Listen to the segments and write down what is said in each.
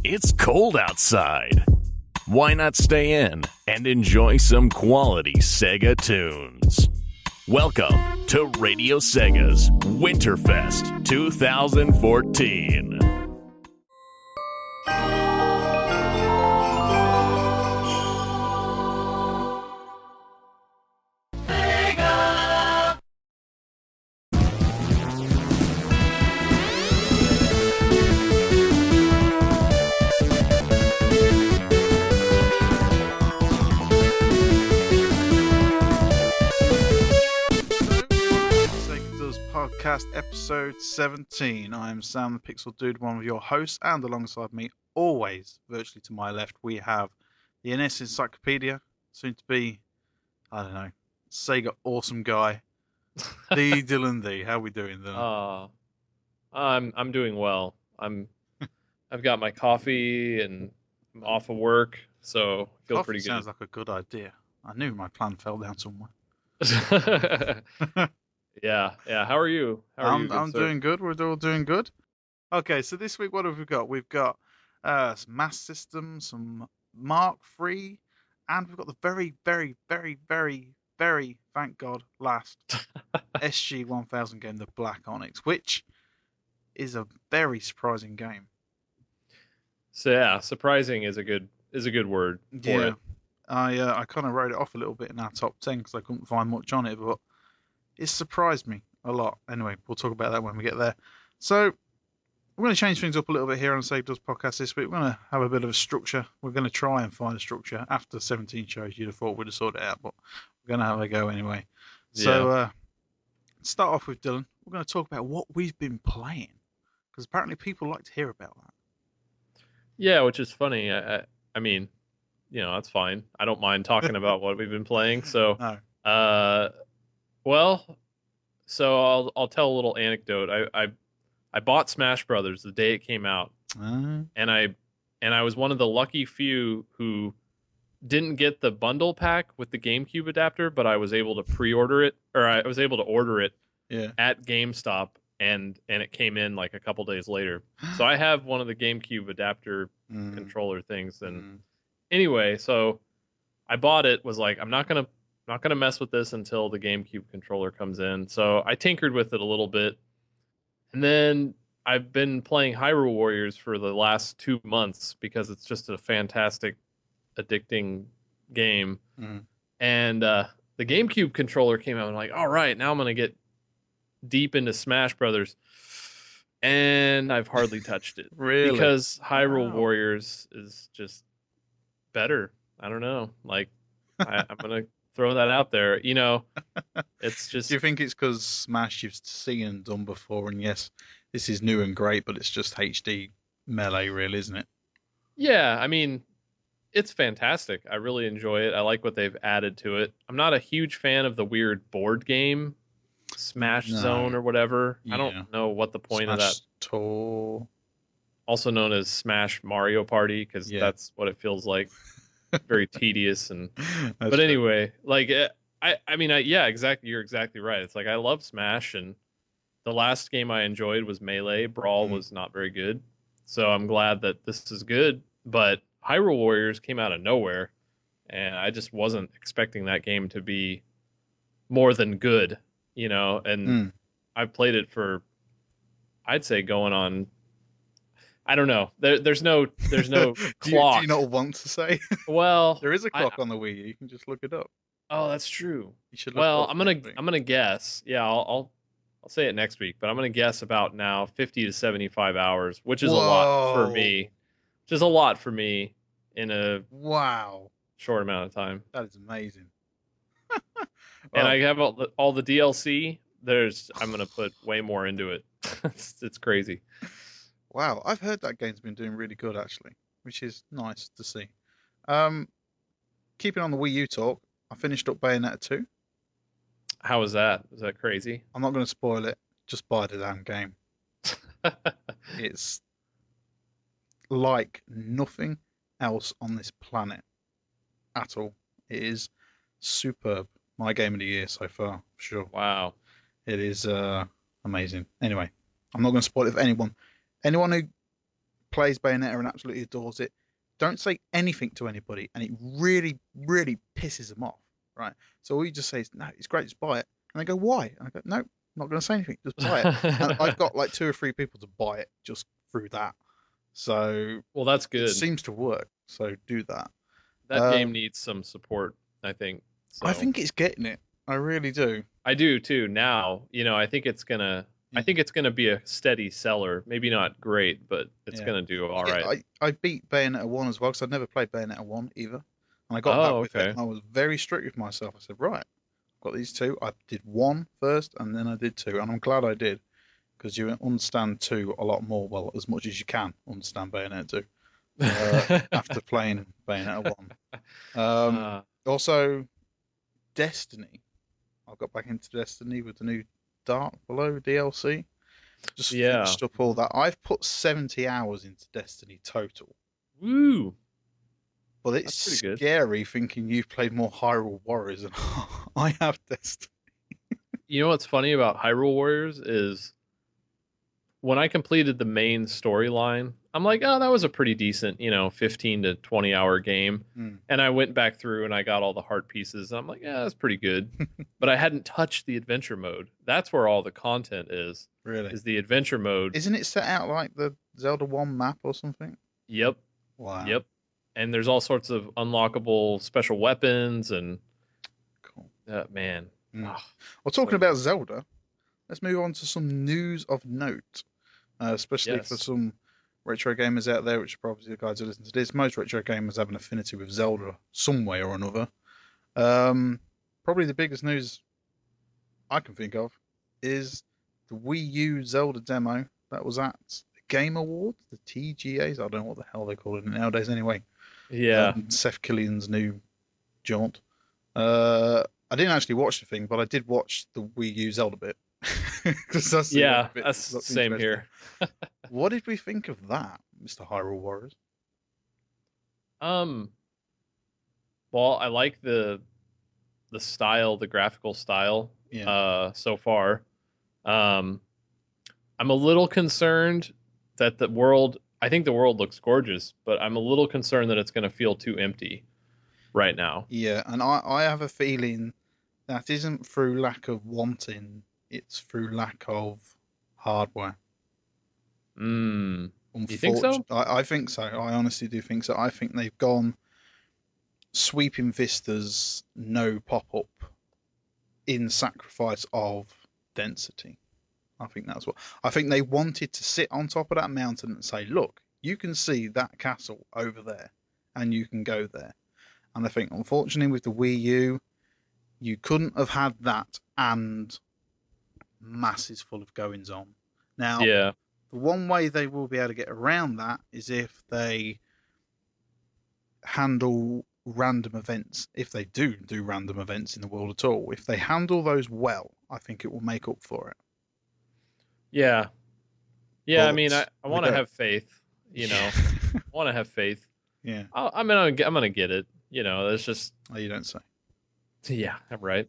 It's cold outside. Why not stay in and enjoy some quality Sega tunes? Welcome to Radio Sega's Winterfest 2014. Episode 17. I am Sam the Pixel Dude, one of your hosts, and alongside me, always virtually to my left, we have the NS Encyclopedia, soon to be, I don't know, Sega awesome guy, the Dylan D. How are we doing, Dylan? I'm doing well. I've got my coffee and I'm off of work, so I feel Coffee pretty good. Sounds like a good idea. I knew my plan fell down somewhere. Yeah. How are you? I'm doing good. We're all doing good. Okay, so this week, what have we got? We've got some Mass System, some Mark III, and we've got the very, thank God, last SG-1000 game, the Black Onyx, which is a very surprising game. So yeah, surprising is a good word for it. I kind of wrote it off a little bit in our top 10 because I couldn't find much on it, but it surprised me a lot. Anyway, we'll talk about that when we get there. So we're going to change things up a little bit here on the Save Does podcast this week. We're going to have a bit of a structure. We're going to try and find a structure. After 17 shows, you'd have thought we'd have sorted it out, but we're going to have a go anyway. So start off with Dylan. We're going to talk about what we've been playing, because apparently people like to hear about that. Yeah, which is funny. I mean, that's fine. I don't mind talking about what we've been playing. So, No. Well, so I'll tell a little anecdote. I bought Smash Brothers the day it came out, and I was one of the lucky few who didn't get the bundle pack with the GameCube adapter, but I was able to pre-order it, or I was able to order it at GameStop, and it came in like a couple days later. So I have one of the GameCube adapter controller things, and anyway, so I bought it. Was like, I'm not gonna mess with this until the GameCube controller comes in. So I tinkered with it a little bit. And then I've been playing Hyrule Warriors for the last 2 months because it's just a fantastic, addicting game. And the GameCube controller came out and I'm like, all right, now I'm going to get deep into Smash Brothers. And I've hardly touched it. Really? Because Hyrule Warriors is just better. I don't know. Like, I'm going to throw that out there. It's just... Do you think it's because Smash you've seen and done before, and yes, this is new and great, but it's just HD melee, really, isn't it? Yeah, I mean, it's fantastic. I really enjoy it. I like what they've added to it. I'm not a huge fan of the weird board game, Smash Zone or whatever. Yeah. I don't know what the point of that... Tour. Also known as Smash Mario Party, because that's what it feels like. Very tedious but anyway, like exactly, you're exactly right. It's like I love Smash, and the last game I enjoyed was Melee. Brawl was not very good, so I'm glad that this is good. But Hyrule Warriors came out of nowhere, and I just wasn't expecting that game to be more than good, and I've played it for, I'd say, going on, I don't know. There's no clock. Do you not want to say? Well, there is a clock on the Wii. You can just look it up. Oh, that's true. You should. I'm gonna guess. Yeah, I'll say it next week. But I'm gonna guess about now 50 to 75 hours, which is a lot for me. Which is a lot for me in a short amount of time. That is amazing. And I have all the DLC. I'm gonna put way more into it. It's crazy. Wow, I've heard that game's been doing really good, actually, which is nice to see. Keeping on the Wii U talk, I finished up Bayonetta 2. How was that? Was that crazy? I'm not going to spoil it. Just buy the damn game. It's like nothing else on this planet at all. It is superb. My game of the year so far, for sure. Wow. It is amazing. Anyway, I'm not going to spoil it for anyone. Anyone who plays Bayonetta and absolutely adores it. Don't say anything to anybody, and it really, really pisses them off, right? So all you just say is, no, it's great, just buy it. And they go, why? And I go, no, I'm not going to say anything, just buy it. And I've got like 2 or 3 people to buy it just through that. So well, that's good. it seems to work. So do that. That game needs some support, I think. So. I think it's getting it. I really do. I do too. Now, I think it's gonna. I think it's gonna be a steady seller. Maybe not great, but it's gonna do all right. I beat Bayonetta 1 as well because I'd never played Bayonetta 1 either, and I got that with it. And I was very strict with myself. I said, right, I've got these 2. I did 1 first, and then I did 2, and I'm glad I did because you understand 2 a lot more. Well, as much as you can understand Bayonetta 2 after playing Bayonetta 1. Also, Destiny. I got back into Destiny with the new Dark Below DLC. Just finished up all that. I've put 70 hours into Destiny total. Woo! But it's scary thinking you've played more Hyrule Warriors than I have Destiny. You know what's funny about Hyrule Warriors is when I completed the main storyline, I'm like, oh, that was a pretty decent, 15 to 20 hour game. And I went back through and I got all the heart pieces. And I'm like, yeah, that's pretty good. But I hadn't touched the adventure mode. That's where all the content is. Really? Is the adventure mode. Isn't it set out like the Zelda 1 map or something? Yep. Wow. Yep. And there's all sorts of unlockable special weapons and... Cool. Man. Well, talking about Zelda, let's move on to some news of note. Especially for some retro gamers out there, which are probably the guys who listen to this. Most retro gamers have an affinity with Zelda some way or another. Probably the biggest news I can think of is the Wii U Zelda demo that was at the Game Awards, the TGAs. I don't know what the hell they call it nowadays anyway. Yeah. Seth Killian's new jaunt. I didn't actually watch the thing, but I did watch the Wii U Zelda bit. That's same here. What did we think of that, Mr. Hyrule Warriors? Well, I like the style, the graphical style. So far, I'm a little concerned that the world. I think the world looks gorgeous, but I'm a little concerned that it's going to feel too empty right now. Yeah, and I have a feeling that isn't through lack of wanting. It's through lack of hardware. You think so? I think so. I honestly do think so. I think they've gone sweeping vistas, no pop-up, in sacrifice of density. I think that's what... I think they wanted to sit on top of that mountain and say, look, you can see that castle over there, and you can go there. And I think, unfortunately, with the Wii U, you couldn't have had that and... masses full of goings on. Now, the one way they will be able to get around that is if they handle random events. If they do random events in the world at all, if they handle those well, I think it will make up for it. Yeah. But I mean, I want to have faith. I want to have faith. Yeah. I'm gonna get it. It's just. Oh, you don't say. Yeah, I'm right.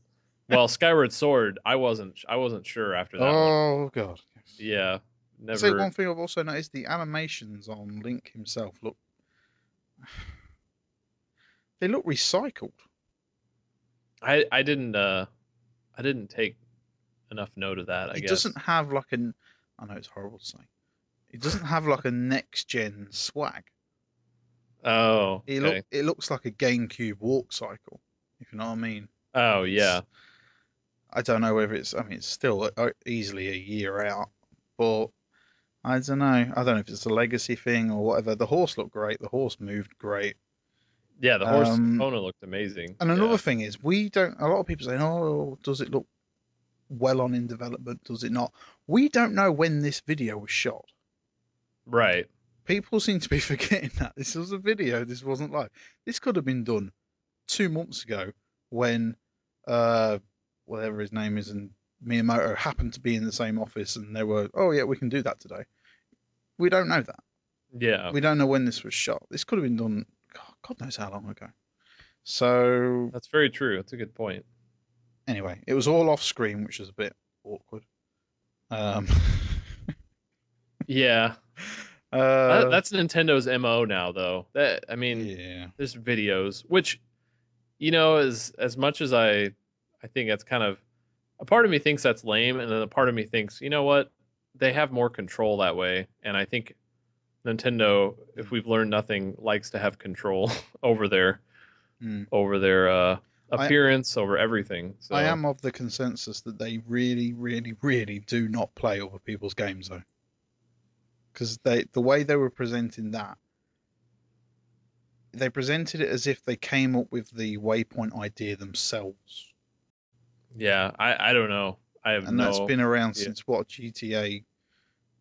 Well, Skyward Sword, I wasn't sure after that one. Oh God. Yes. Yeah, never. I'll say one thing I've also noticed: the animations on Link himself look. They look recycled. I didn't take enough note of that. I guess it doesn't have like an. I know it's horrible to say. It doesn't have like a next gen swag. Oh. Okay. It looks like a GameCube walk cycle, if you know what I mean. Oh yeah. I don't know whether it's. I mean, it's still easily a year out, but I don't know. I don't know if it's a legacy thing or whatever. The horse looked great. The horse moved great. Yeah, the horse owner looked amazing. And another thing is, we don't. A lot of people say, "Oh, does it look well on in development? Does it not?" We don't know when this video was shot. Right. People seem to be forgetting that this was a video. This wasn't live. This could have been done 2 months ago when, whatever his name is, and Miyamoto happened to be in the same office, and they were, "Oh yeah, we can do that today." We don't know that. Yeah. We don't know when this was shot. This could have been done. God knows how long ago. So that's very true. That's a good point. Anyway, it was all off screen, which was a bit awkward. Yeah. That's Nintendo's MO now, though. I mean, Yeah. there's videos, which, as much as I think that's kind of, a part of me thinks that's lame, and then a part of me thinks, you know what, they have more control that way, and I think Nintendo, if we've learned nothing, likes to have control over their appearance, over everything. So I am of the consensus that they really, really, really do not play other people's games though, because the way they were presenting that, they presented it as if they came up with the waypoint idea themselves. Yeah, I don't know. And that's been around since what, GTA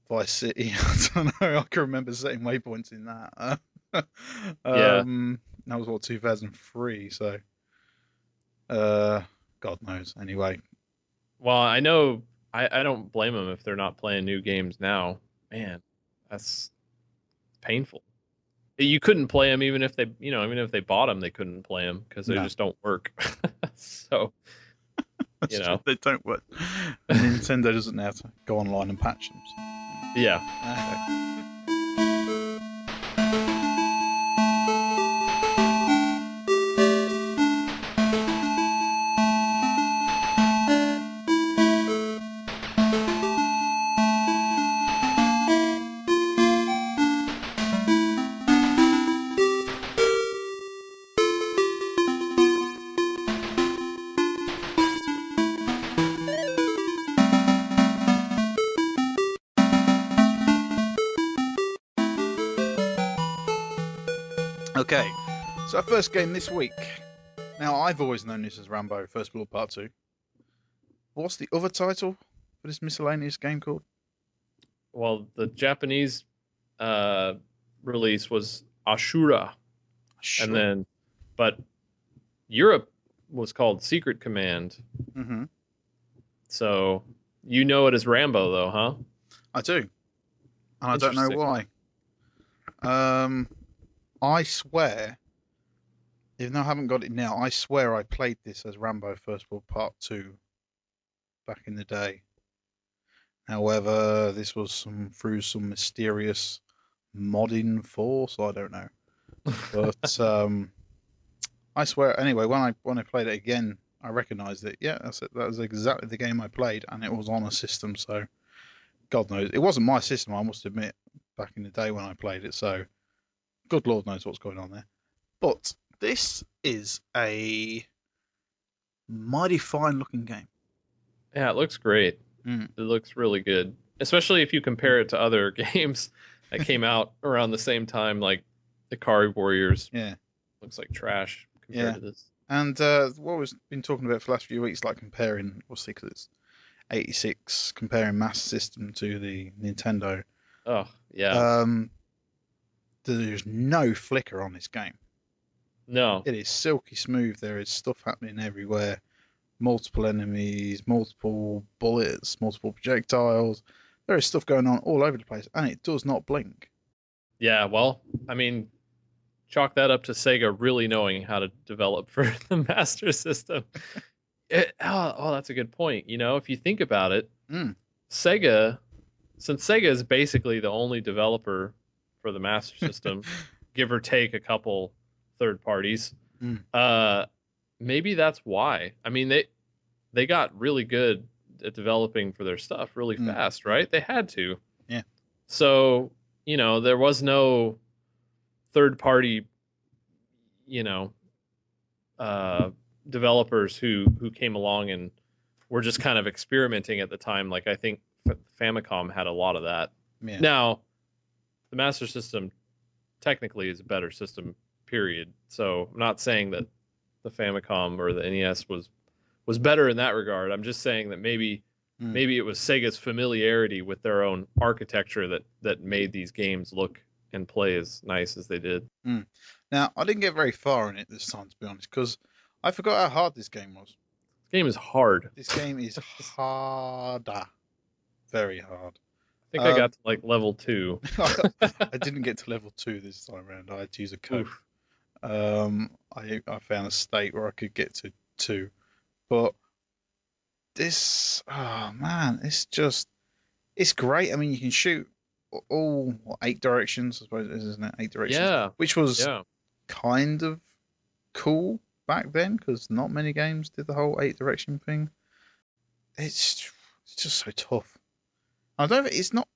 Vice City? I don't know. I can remember setting waypoints in that. That was what, 2003. So, God knows. Anyway. Well, I know I don't blame them if they're not playing new games now. Man, that's painful. You couldn't play them even if they bought them, they couldn't play them because they just don't work. So, they don't work. Nintendo doesn't know how to go online and patch them. So. Yeah. Okay, so our first game this week. Now, I've always known this as Rambo First Blood Part 2. What's the other title for this miscellaneous game called? Well, the Japanese release was Ashura. But Europe was called Secret Command. Mm-hmm. So you know it as Rambo, though, huh? I do, and I don't know why. I swear, even though I haven't got it now, I swear I played this as Rambo First Blood Part 2 back in the day. However, this was through some mysterious modding force, I don't know. But I swear, anyway, when I played it again, I recognised it. Yeah, that's it. That was exactly the game I played, and it was on a system, so God knows. It wasn't my system, I must admit, back in the day when I played it, so good Lord knows what's going on there. But this is a mighty fine looking game. Yeah, it looks great. It looks really good, especially if you compare it to other games that came out around the same time, like the Ikari Warriors. Yeah, looks like trash compared to this. And what we've been talking about for the last few weeks, like comparing, because it's 86, comparing Master System to the Nintendo. Oh yeah. There's no flicker on this game. No. It is silky smooth. There is stuff happening everywhere. Multiple enemies, multiple bullets, multiple projectiles. There is stuff going on all over the place, and it does not blink. Yeah, well, I mean, chalk that up to Sega really knowing how to develop for the Master System. That's a good point. If you think about it, Sega, since Sega is basically the only developer for the Master System, give or take a couple third parties, maybe that's why. I mean, they got really good at developing for their stuff really fast, right? They had to. Yeah. So, there was no third party, developers who came along and were just kind of experimenting at the time. Like, I think Famicom had a lot of that. Yeah. Now, the Master System technically is a better system, period. So I'm not saying that the Famicom or the NES was better in that regard. I'm just saying that maybe it was Sega's familiarity with their own architecture that made these games look and play as nice as they did. Now, I didn't get very far in it this time, to be honest, because I forgot how hard this game was. This game is hard. This game is harder. Very hard. I think I got to like level 2. I didn't get to level 2 this time around. I had to use a code. I found a state where I could get to 2. But this, oh man, it's great. I mean, you can shoot all what, 8 directions, I suppose it is, isn't it? 8 directions. Yeah. Which was Yeah. kind of cool back then because not many games did the whole 8 direction thing. It's just so tough. I don't. It's not.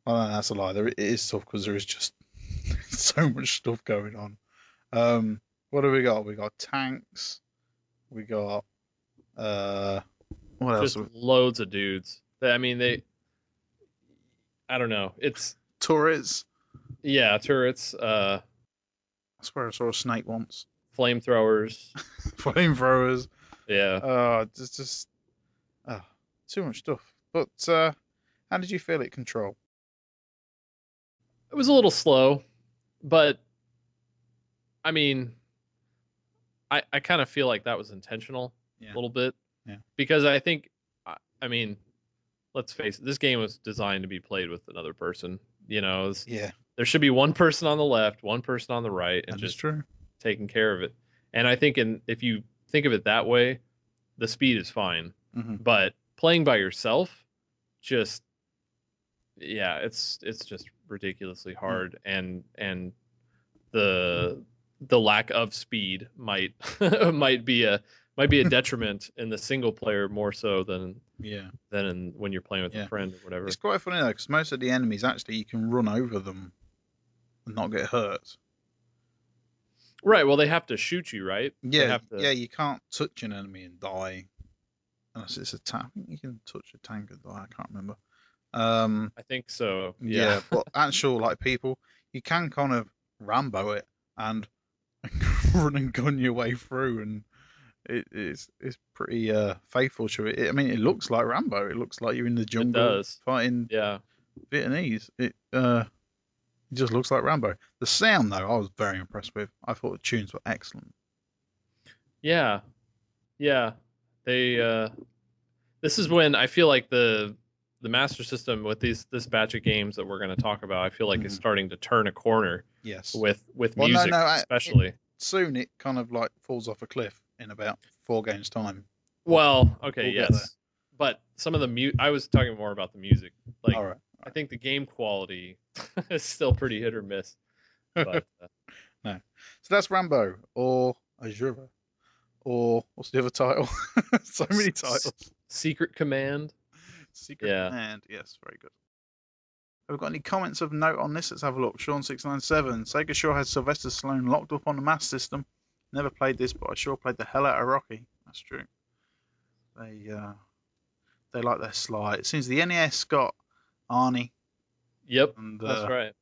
Oh, no, that's a lie. It is tough because there is just so much stuff going on. What do we got? We got tanks. We got what else? Just loads of dudes. I mean, I don't know. It's turrets. Yeah, turrets. I swear I saw a snake once. Flamethrowers. Flamethrowers. Yeah. Just too much stuff. But how did you feel it Control? It was a little slow, but I mean, I kind of feel like that was intentional a little bit. Yeah. Because I think, I mean, let's face it, this game was designed to be played with another person. You know, there should be one person on the left, one person on the right, and just taking care of it. And I think if you think of it that way, the speed is fine. Mm-hmm. But playing by yourself, it's just ridiculously hard, and the lack of speed might be a detriment in the single player more so than when you're playing with a friend or whatever. It's quite funny though, because most of the enemies actually you can run over them and not get hurt. Right. Well, they have to shoot you, right? Yeah. You can't touch an enemy and die unless it's a tank. I think you can touch a tank and die. I can't remember. I think so. Yeah. But actual like people, you can kind of Rambo it and run and gun your way through, and it's pretty faithful to it. I mean, it looks like Rambo. It looks like you're in the jungle fighting Vietnamese. It just looks like Rambo. The sound though, I was very impressed with. I thought the tunes were excellent. Yeah. They this is when I feel like the Master System with this batch of games that we're going to talk about, I feel like is starting to turn a corner. Yes. With music, especially. Soon it kind of like falls off a cliff in about 4 games time. Well, okay, yes. But some of the I was talking more about the music. Like, all right. I think the game quality is still pretty hit or miss. But no. So that's Rambo or Ashura or what's the other title? So many titles. Secret Command. Command. Yes, very good. Have we got any comments of note on this? Let's have a look. Sean697. Sega sure had Sylvester Stallone locked up on the Master System. Never played this, but I sure played the hell out of Rocky. That's true. They like their Sly. It seems the NES got Arnie. Yep, and, that's right.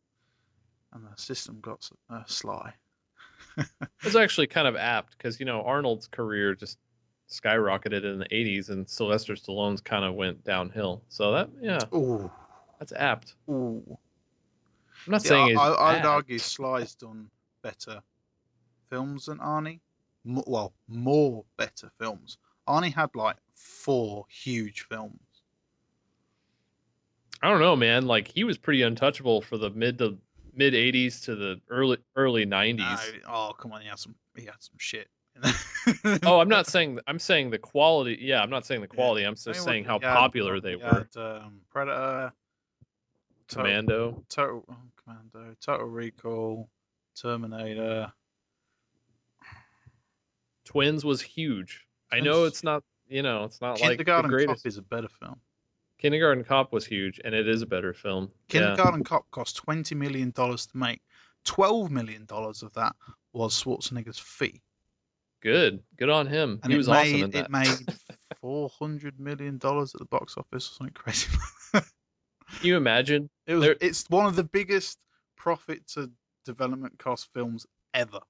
And the system got Sly. It was actually kind of apt because, you know, Arnold's career just skyrocketed in the 80s and Sylvester Stallone's kind of went downhill. So that's apt. Ooh. I'm not saying I'd argue Sly's done better films than Arnie. More better films. Arnie had like 4 huge films. I don't know, man. Like, he was pretty untouchable for the mid 80s to the early 90s. No, oh, come on, he had some shit. Oh, I'm saying the quality. Yeah, I'm not saying the quality. I'm just saying how popular they were. Predator, Commando, Total Recall, Terminator. Twins was huge. I know it's not, it's not like the greatest. Kindergarten Cop is a better film. Kindergarten Cop was huge, and it is a better film. Kindergarten Cop cost $20 million to make. $12 million of that was Schwarzenegger's fee. Good on him. And he was awesome in that. It made $400 million at the box office or something crazy. Can you imagine? It's one of the biggest profit to development cost films ever.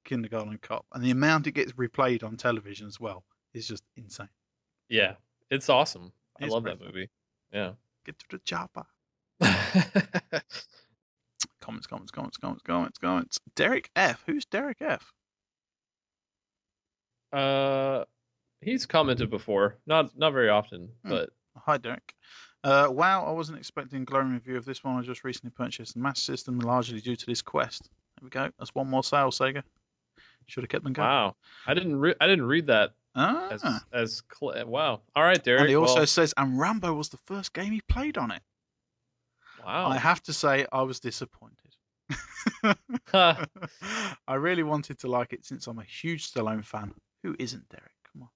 Kindergarten Cop, and the amount it gets replayed on television as well is just insane. Yeah, it's awesome. I love that movie. Yeah. Get to the chopper. Comments. Derek F. Who's Derek F? He's commented before. Not very often, but hi, Derek. Wow, I wasn't expecting a glowing review of this one. I just recently purchased the Master System largely due to this quest. There we go. That's one more sale, Sega. Should have kept them going. Wow, I didn't read that. Wow. All right, Derek. And he also says, and Rambo was the first game he played on it. Wow. I have to say I was disappointed. I really wanted to like it since I'm a huge Stallone fan. Who isn't, Derek? Come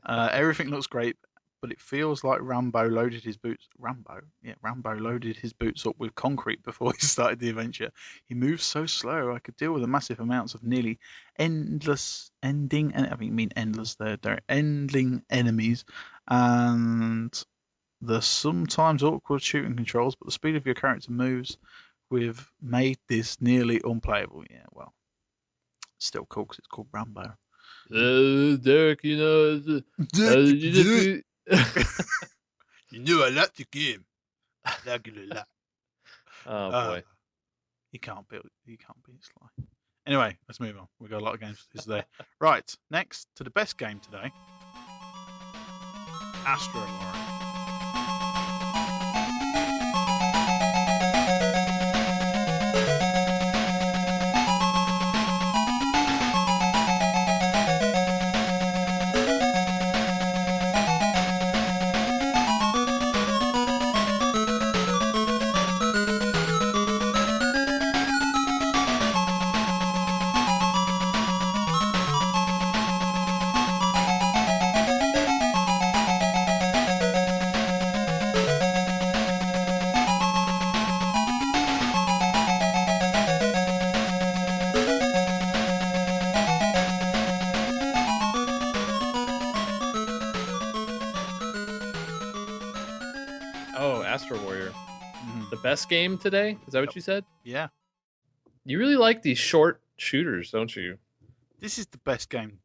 on. Everything looks great, but it feels like Rambo loaded his boots. Rambo loaded his boots up with concrete before he started the adventure. He moves so slow. I could deal with the massive amounts of nearly endless ending. I mean endless. They're ending enemies, and the sometimes awkward shooting controls. But the speed of your character moves we've made this nearly unplayable. Yeah, well, still cool because it's called Rambo. Derek, you know, You know I like the game. I like it a lot. Oh boy. You can't beat Sly. Anyway, let's move on. We've got a lot of games for this today. Right, next to the best game today. Ashura. Oh, Astro Warrior. The best game today? Is that what you said? Yeah. You really like these short shooters, don't you? This is the best game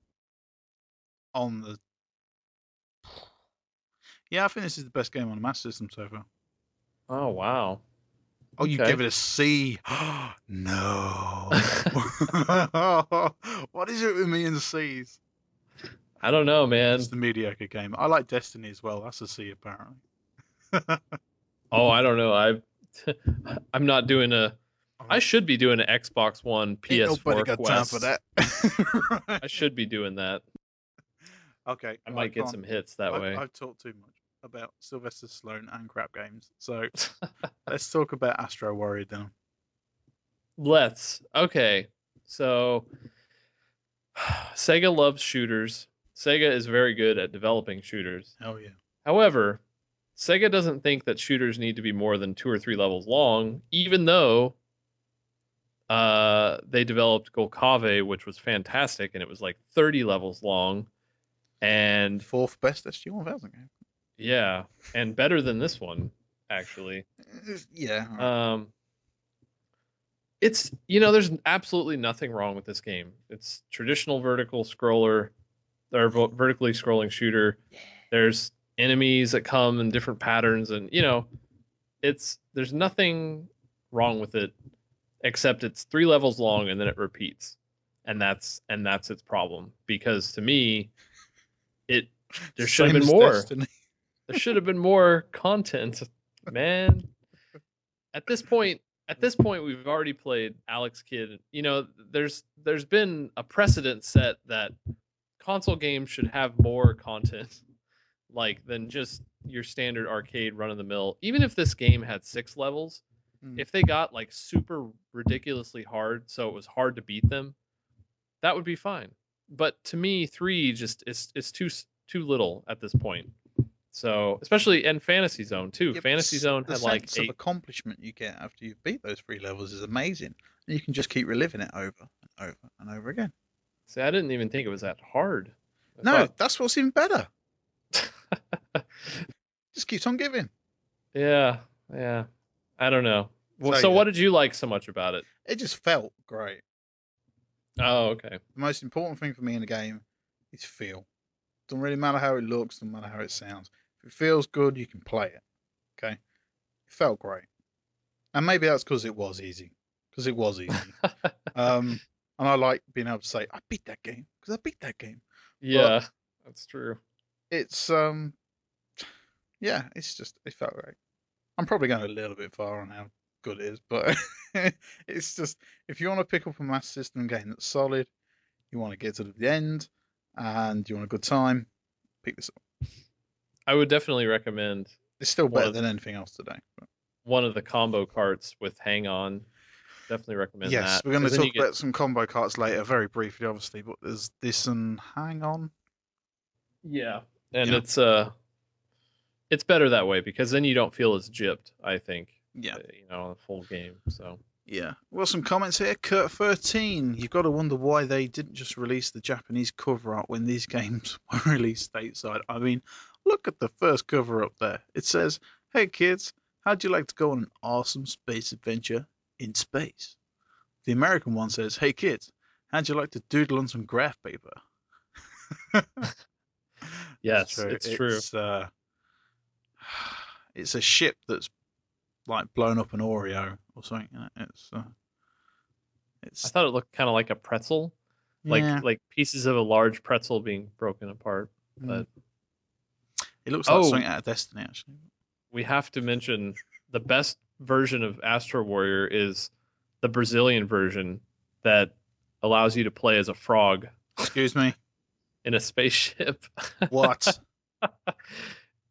on the... Yeah, I think this is the best game on the Master System so far. Oh, wow. Oh, you Okay. give it a C. No. What is it with me and the C's? I don't know, man. It's the mediocre game. I like Destiny as well. That's a C, apparently. Oh, I don't know. I'm not doing a... I should be doing an Xbox One PS4 Ain't nobody got time Quest. for that. I should be doing that. Okay. I might get some hits that way. I've talked too much about Sylvester Stallone and crap games. So let's talk about Astro Warrior then. Let's. Okay. So Sega loves shooters. Sega is very good at developing shooters. Oh, yeah. However, Sega doesn't think that shooters need to be more than 2 or 3 levels long, even though they developed Golkave, which was fantastic, and it was like 30 levels long. And Fourth best SG-1000 game. yeah, and better than this one, actually. Yeah. Right. It's, there's absolutely nothing wrong with this game. It's traditional vertical scroller, or vertically scrolling shooter. There's enemies that come in different patterns, and there's nothing wrong with it, except it's 3 levels long and then it repeats, and that's its problem. Because to me, there should have been more. Destiny. There should have been more content, man. At this point, we've already played Alex Kidd. There's been a precedent set that console games should have more content, than just your standard arcade run of the mill. Even if this game had 6 levels, if they got super ridiculously hard, so it was hard to beat them, that would be fine. But to me, 3 just is too little at this point. So, especially in Fantasy Zone too. Fantasy Zone had the sense 8 of accomplishment you get after you've beat those 3 levels is amazing. And you can just keep reliving it over and over and over again. See, I didn't even think it was that hard. That's what's even better. Just keeps on giving. Yeah. I don't know. Well, so what did you like so much about it? It just felt great. Oh, okay. The most important thing for me in the game is feel. Doesn't really matter how it looks, doesn't matter how it sounds. If it feels good, you can play it. Okay? It felt great. And maybe that's because it was easy. And I like being able to say, I beat that game. Because I beat that game. Yeah, that's true. It's, it felt great. I'm probably going a little bit far on how good it is, but it's just, if you want to pick up a Master System game that's solid, you want to get to the end, and you want a good time, pick this up. I would definitely recommend. It's still better than anything else today. But. one of the combo carts with Hang On. Definitely recommend Yes, that. we're going to 'Cause then talk you get about some combo carts later, very briefly, obviously. But there's this and Hang On. yeah, and Yeah. it's better that way because then you don't feel as gypped. I think. Yeah. The full game. So. Yeah. Well, some comments here. Kurt13, you've got to wonder why they didn't just release the Japanese cover art when these games were released stateside. I mean, look at the first cover up there. It says, "Hey kids, how'd you like to go on an awesome space adventure in space?" The American one says, "Hey kids, how'd you like to doodle on some graph paper?" Yes, it's true. It's a ship that's like blown up an Oreo or something. I thought it looked kind of like a pretzel, Yeah. like pieces of a large pretzel being broken apart. Mm. But It looks like something out of Destiny, actually. we have to mention the best version of Astro Warrior is the Brazilian version that allows you to play as a frog Excuse me. in a spaceship. What?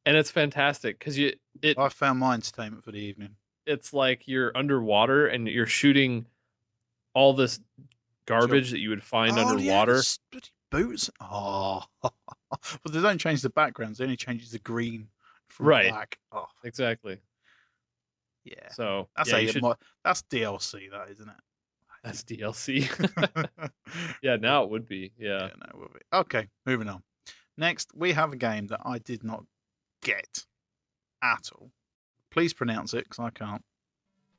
And it's fantastic because I found my entertainment for the evening. it's like you're underwater and you're shooting all this garbage that you would find underwater. Yeah, bloody boots. Oh, but they don't change the backgrounds. They only change the green from black. Oh, exactly. Yeah. So that's that's DLC, that isn't it? That's DLC. Yeah, now it would be. Yeah. No, it would be. Okay, moving on. Next, we have a game that I did not get at all. Please pronounce it, because I can't.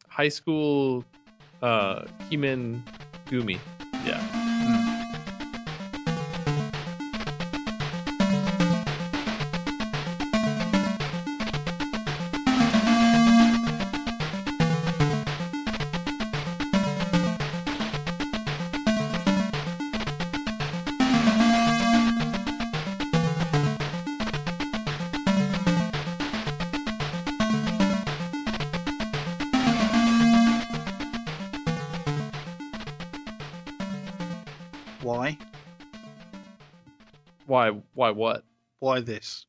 High School Kimengumi. Yeah. Why? Why what? Why this?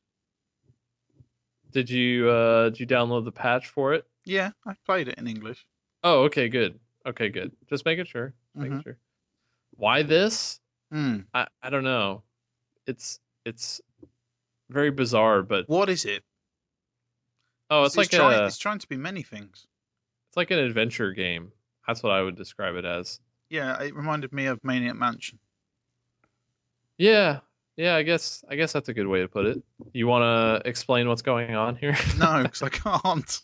Did you download the patch for it? Yeah, I played it in English. Oh, okay, good. Okay, good. Just making sure. Making sure. Why this? I don't know. It's very bizarre, but what is it? Oh, it's it's trying to be many things. It's like an adventure game. That's what I would describe it as. Yeah, it reminded me of Maniac Mansion. Yeah, I guess that's a good way to put it. You want to explain what's going on here? No, because I can't.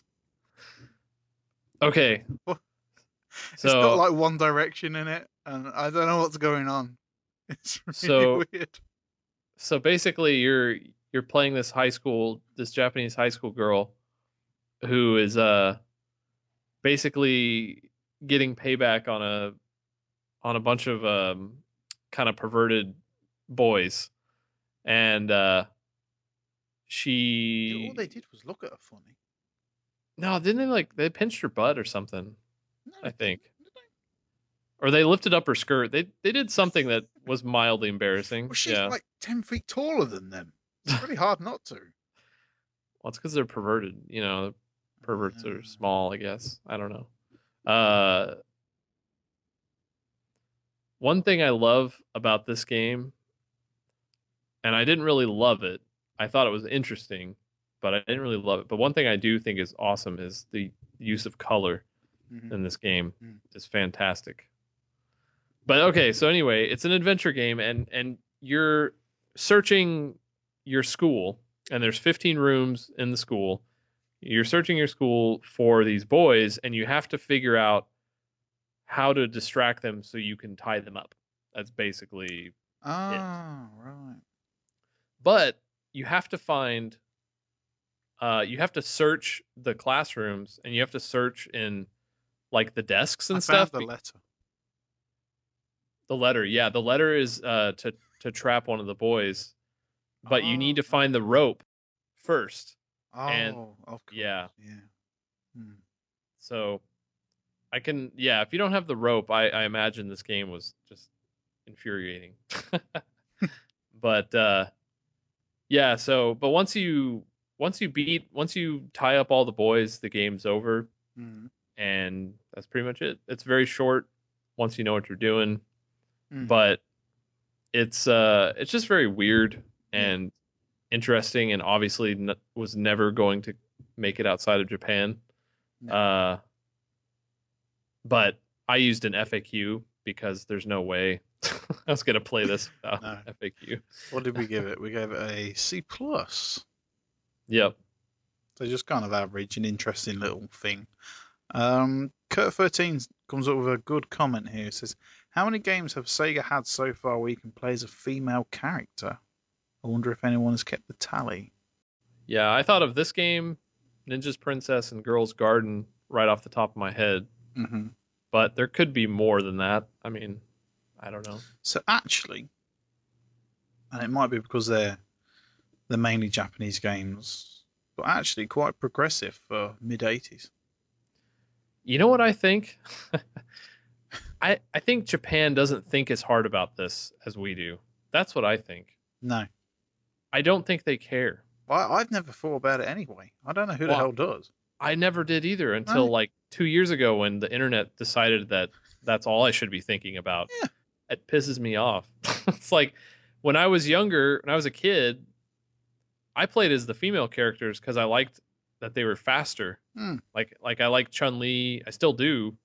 Okay. It's got like One Direction in it, and I don't know what's going on. It's really weird. So basically, you're playing this Japanese high school girl, who is basically getting payback on a bunch of kind of perverted boys, and she. All they did was look at her funny. No, didn't they pinched her butt or something? No, I think. Or they lifted up her skirt. They did something that was mildly embarrassing. Well, she's like 10 feet taller than them. It's really hard not to. Well, it's because they're perverted. Perverts are small, I guess. I don't know. One thing I love about this game, and I didn't really love it. I thought it was interesting, but I didn't really love it. But one thing I do think is awesome is the use of color in this game. Is fantastic. But okay, so anyway, it's an adventure game, and you're searching your school, and there's 15 rooms in the school. You're searching your school for these boys, and you have to figure out how to distract them so you can tie them up. That's basically it. Right. But you have to find, you have to search the classrooms, and you have to search in like the desks and stuff. Found the letter. The letter, yeah. The letter is to trap one of the boys, but you need to find the rope first. Of course. Yeah. So if you don't have the rope, I imagine this game was just infuriating. But but once you once you tie up all the boys, the game's over, Mm. and that's pretty much it. It's very short once you know what you're doing, Mm. but it's just very weird and interesting, and obviously was never going to make it outside of Japan. No. But I used an FAQ because there's no way I was gonna play this without FAQ. What did we give it? We gave it a C+. Yep. So just kind of average, an interesting little thing. Kurt13 comes up with a good comment here. It says, how many games have Sega had so far where you can play as a female character? I wonder if anyone has kept the tally. Yeah, I thought of this game, Ninja's Princess and Girl's Garden, right off the top of my head. Mm-hmm. But there could be more than that. I mean, I don't know. So actually, and it might be because they're mainly Japanese games, but actually quite progressive for mid-80s. You know what I think? I think Japan doesn't think as hard about this as we do. That's what I think. No. I don't think they care. Well, I've never thought about it anyway. I don't know who the hell does. I never did either until like 2 years ago when the internet decided that that's all I should be thinking about. Yeah. It pisses me off. It's like when I was younger, when I was a kid, I played as the female characters because I liked that they were faster. Like I like Chun-Li. I still do,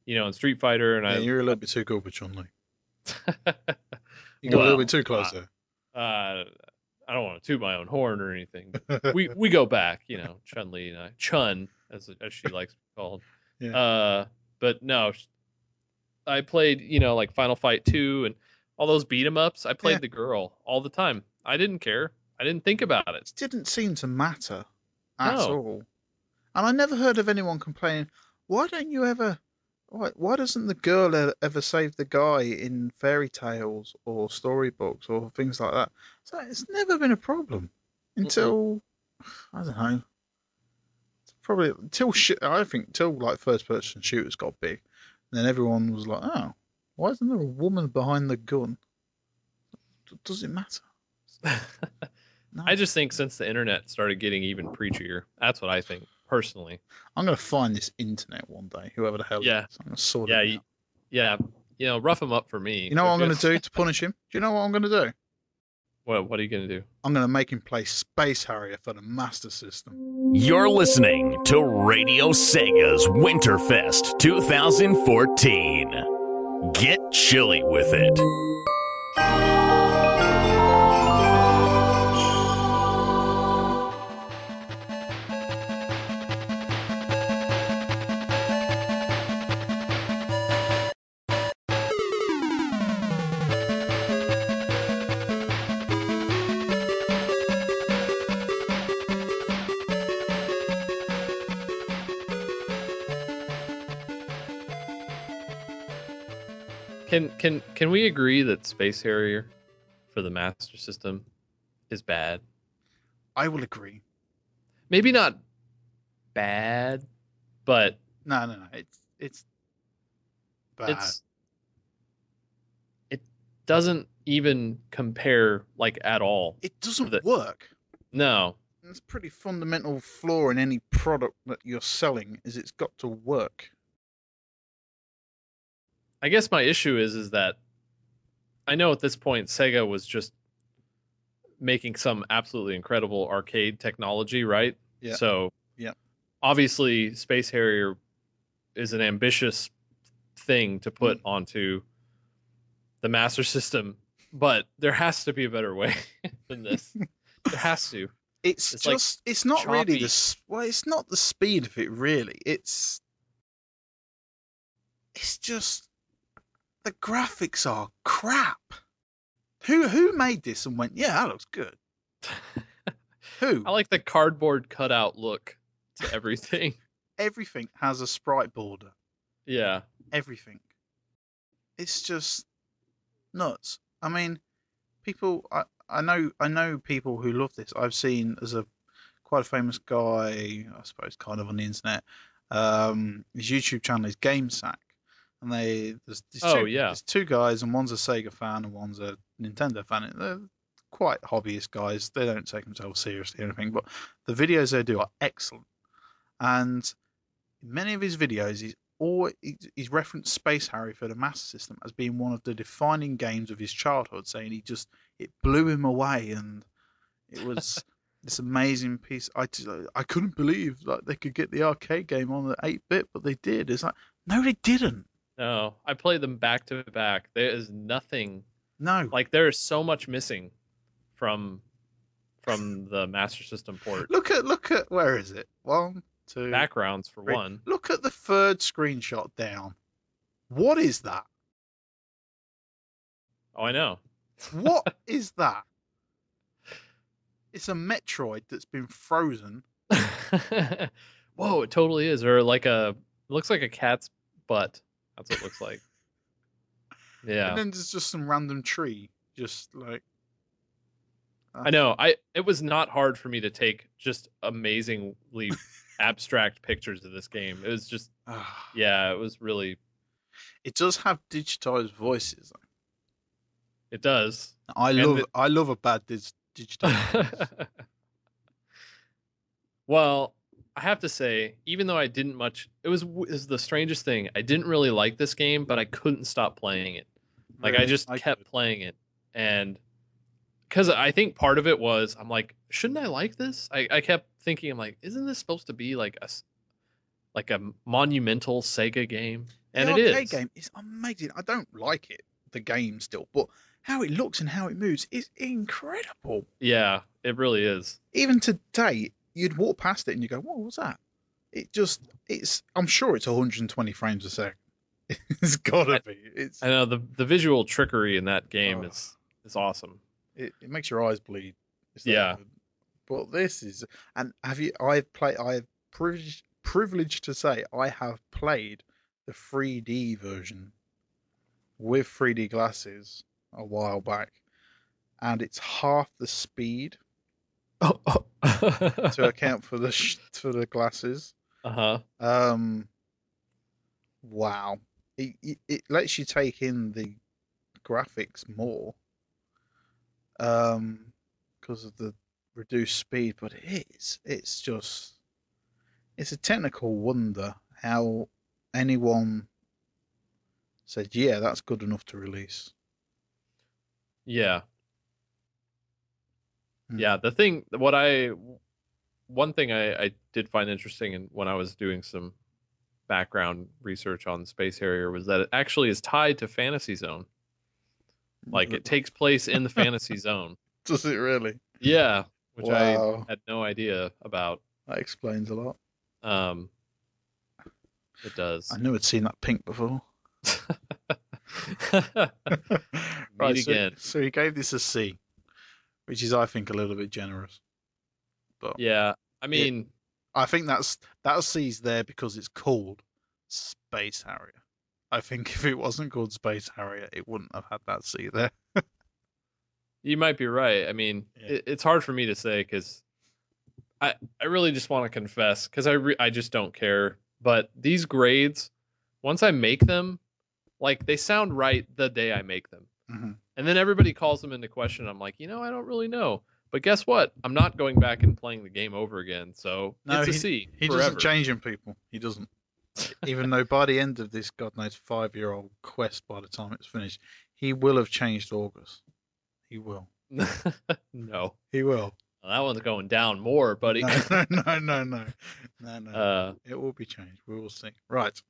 in Street Fighter. And you're a little bit too cool for Chun-Li. You got a little bit too close there. I don't want to toot my own horn or anything. We go back, Chun-Li and I. Chun, as she likes to be called. Yeah. But no, I played, like Final Fight 2 and all those beat 'em ups. I played the girl all the time. I didn't care. I didn't think about it. It didn't seem to matter at all. And I never heard of anyone complaining, why doesn't the girl ever save the guy in fairy tales or storybooks or things like that? So it's never been a problem until, I don't know, probably until like first person shooters got big. And then everyone was like, oh, why isn't there a woman behind the gun? Does it matter? No. I just think since the internet started getting even preachier, that's what I think personally. I'm going to find this internet one day, whoever the hell it is. I'm going to sort it out. Yeah, rough him up for me. You know what I'm going to do to punish him? Do you know what I'm going to do? What are you going to do? I'm going to make him play Space Harrier for the Master System. You're listening to Radio Sega's Winterfest 2014. Get chilly with it. Can we agree that Space Harrier for the Master System is bad? I will agree. Maybe not bad, but no. It's bad. It doesn't even compare like at all. It doesn't work. No. It's a pretty fundamental flaw in any product that you're selling is it's got to work. I guess my issue is that I know at this point Sega was just making some absolutely incredible arcade technology, right? Yeah. So obviously Space Harrier is an ambitious thing to put onto the Master System, but there has to be a better way than this. There has to. It's just like it's not choppy. Really it's not the speed of it really. It's just the graphics are crap. Who made this and went, yeah, that looks good? Who? I like the cardboard cutout look to everything. Everything has a sprite border. Yeah. Everything. It's just nuts. I mean, people. I know people who love this. I've seen as quite a famous guy, I suppose, kind of on the internet. His YouTube channel is GameSack. And there's two guys, and one's a Sega fan and one's a Nintendo fan. They're quite hobbyist guys. They don't take themselves seriously or anything, but the videos they do are excellent. And in many of his videos, he's referenced Space Harrier for the Master System as being one of the defining games of his childhood, saying it blew him away, and it was this amazing piece. I couldn't believe like they could get the arcade game on the 8-bit, but they did. It's like, no, they didn't. No, I played them back to back. There is nothing. No, Like there is so much missing from the Master System port. look at where is it? 1, 2, Backgrounds for 3. one. Look at the third screenshot down. What is that? Oh, I know. What is that? It's a Metroid that's been frozen. Whoa, it totally is. Or like it looks like a cat's butt. That's what it looks like. Yeah. And then there's just some random tree, just like. I know. It was not hard for me to take just amazingly abstract pictures of this game. It was just, yeah, it was really. It does have digitized voices. It does. I love a bad digitized voice. Well, I have to say, even though I didn't much, it was the strangest thing. I didn't really like this game, but I couldn't stop playing it. Like I just kept playing it, and because I think part of it was I'm like, shouldn't I like this? I kept thinking, I'm like, isn't this supposed to be like a monumental Sega game? And the it arcade is. game is amazing. I don't like it, the game still, but how it looks and how it moves is incredible. Yeah, it really is. Even today, you'd walk past it and you go, "What was that?" I'm sure it's 120 frames a second. It's gotta be. I know the visual trickery in that game is awesome. It makes your eyes bleed. Yeah. Good. But this is, and I've privileged to say I have played the 3D version with 3D glasses a while back, and it's half the speed to account for the glasses. Wow. It lets you take in the graphics more because of the reduced speed, but it's a technical wonder how anyone said, yeah, that's good enough to release. Yeah. Yeah, one thing I did find interesting when I was doing some background research on Space Harrier was that it actually is tied to Fantasy Zone. Like it takes place in the Fantasy Zone. Does it really? Yeah, which Wow. I had no idea about. That explains a lot. It does. I knew I'd seen that pink before. Right, again. So he gave this a C, which is, I think, a little bit generous. But yeah, I mean, I think that C's there because it's called Space Harrier. I think if it wasn't called Space Harrier, it wouldn't have had that C there. you might be right. I mean, it's hard for me to say because I really just want to confess because I just don't care. But these grades, once I make them, like they sound right the day I make them. Mm-hmm. And then everybody calls them into question. I'm like, I don't really know. But guess what? I'm not going back and playing the game over again. So it's a C. He forever. doesn't change in people. He doesn't. Even though by the end of this, God knows, 5-year-old quest, by the time it's finished, he will have changed August. He will. No. He will. Well, that one's going down more, buddy. No. It will be changed. We will see. Right.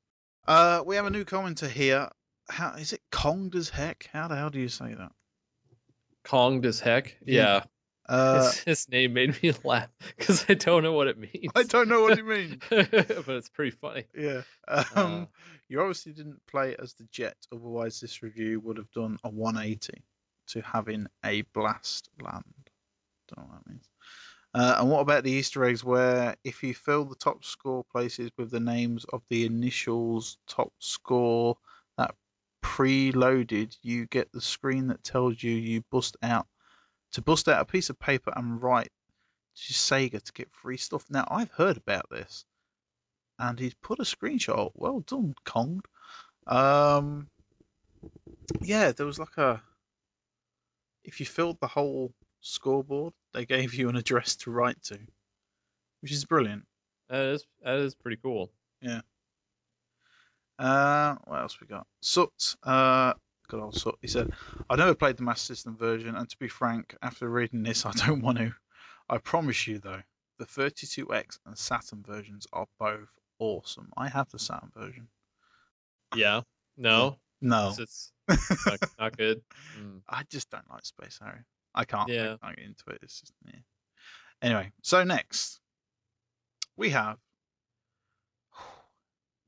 We have a new commenter here. How is it? Konged as heck? How the hell do you say that? Konged as heck? Yeah. His name made me laugh because I don't know what it means. I don't know what it means. But it's pretty funny. Yeah. You obviously didn't play as the jet, otherwise this review would have done a 180 to having a blast land. Don't know what that means. And what about the Easter eggs where if you fill the top score places with the names of the initials top score that preloaded, you get the screen that tells you bust out a piece of paper and write to Sega to get free stuff. Now, I've heard about this, and he's put a screenshot. Well done, Kong. Yeah, there was like if you filled the whole scoreboard. They gave you an address to write to, which is brilliant. That is pretty cool. Yeah. What else we got? Soot. Good old Soot. He said, "I never played the Master System version, and to be frank, after reading this, I don't want to. I promise you, though, the 32X and Saturn versions are both awesome. I have the Saturn version." Yeah. No. No. It's not good. I just don't like Space Harrier. I can't Yeah. get into it. It's just, yeah. Anyway, so next we have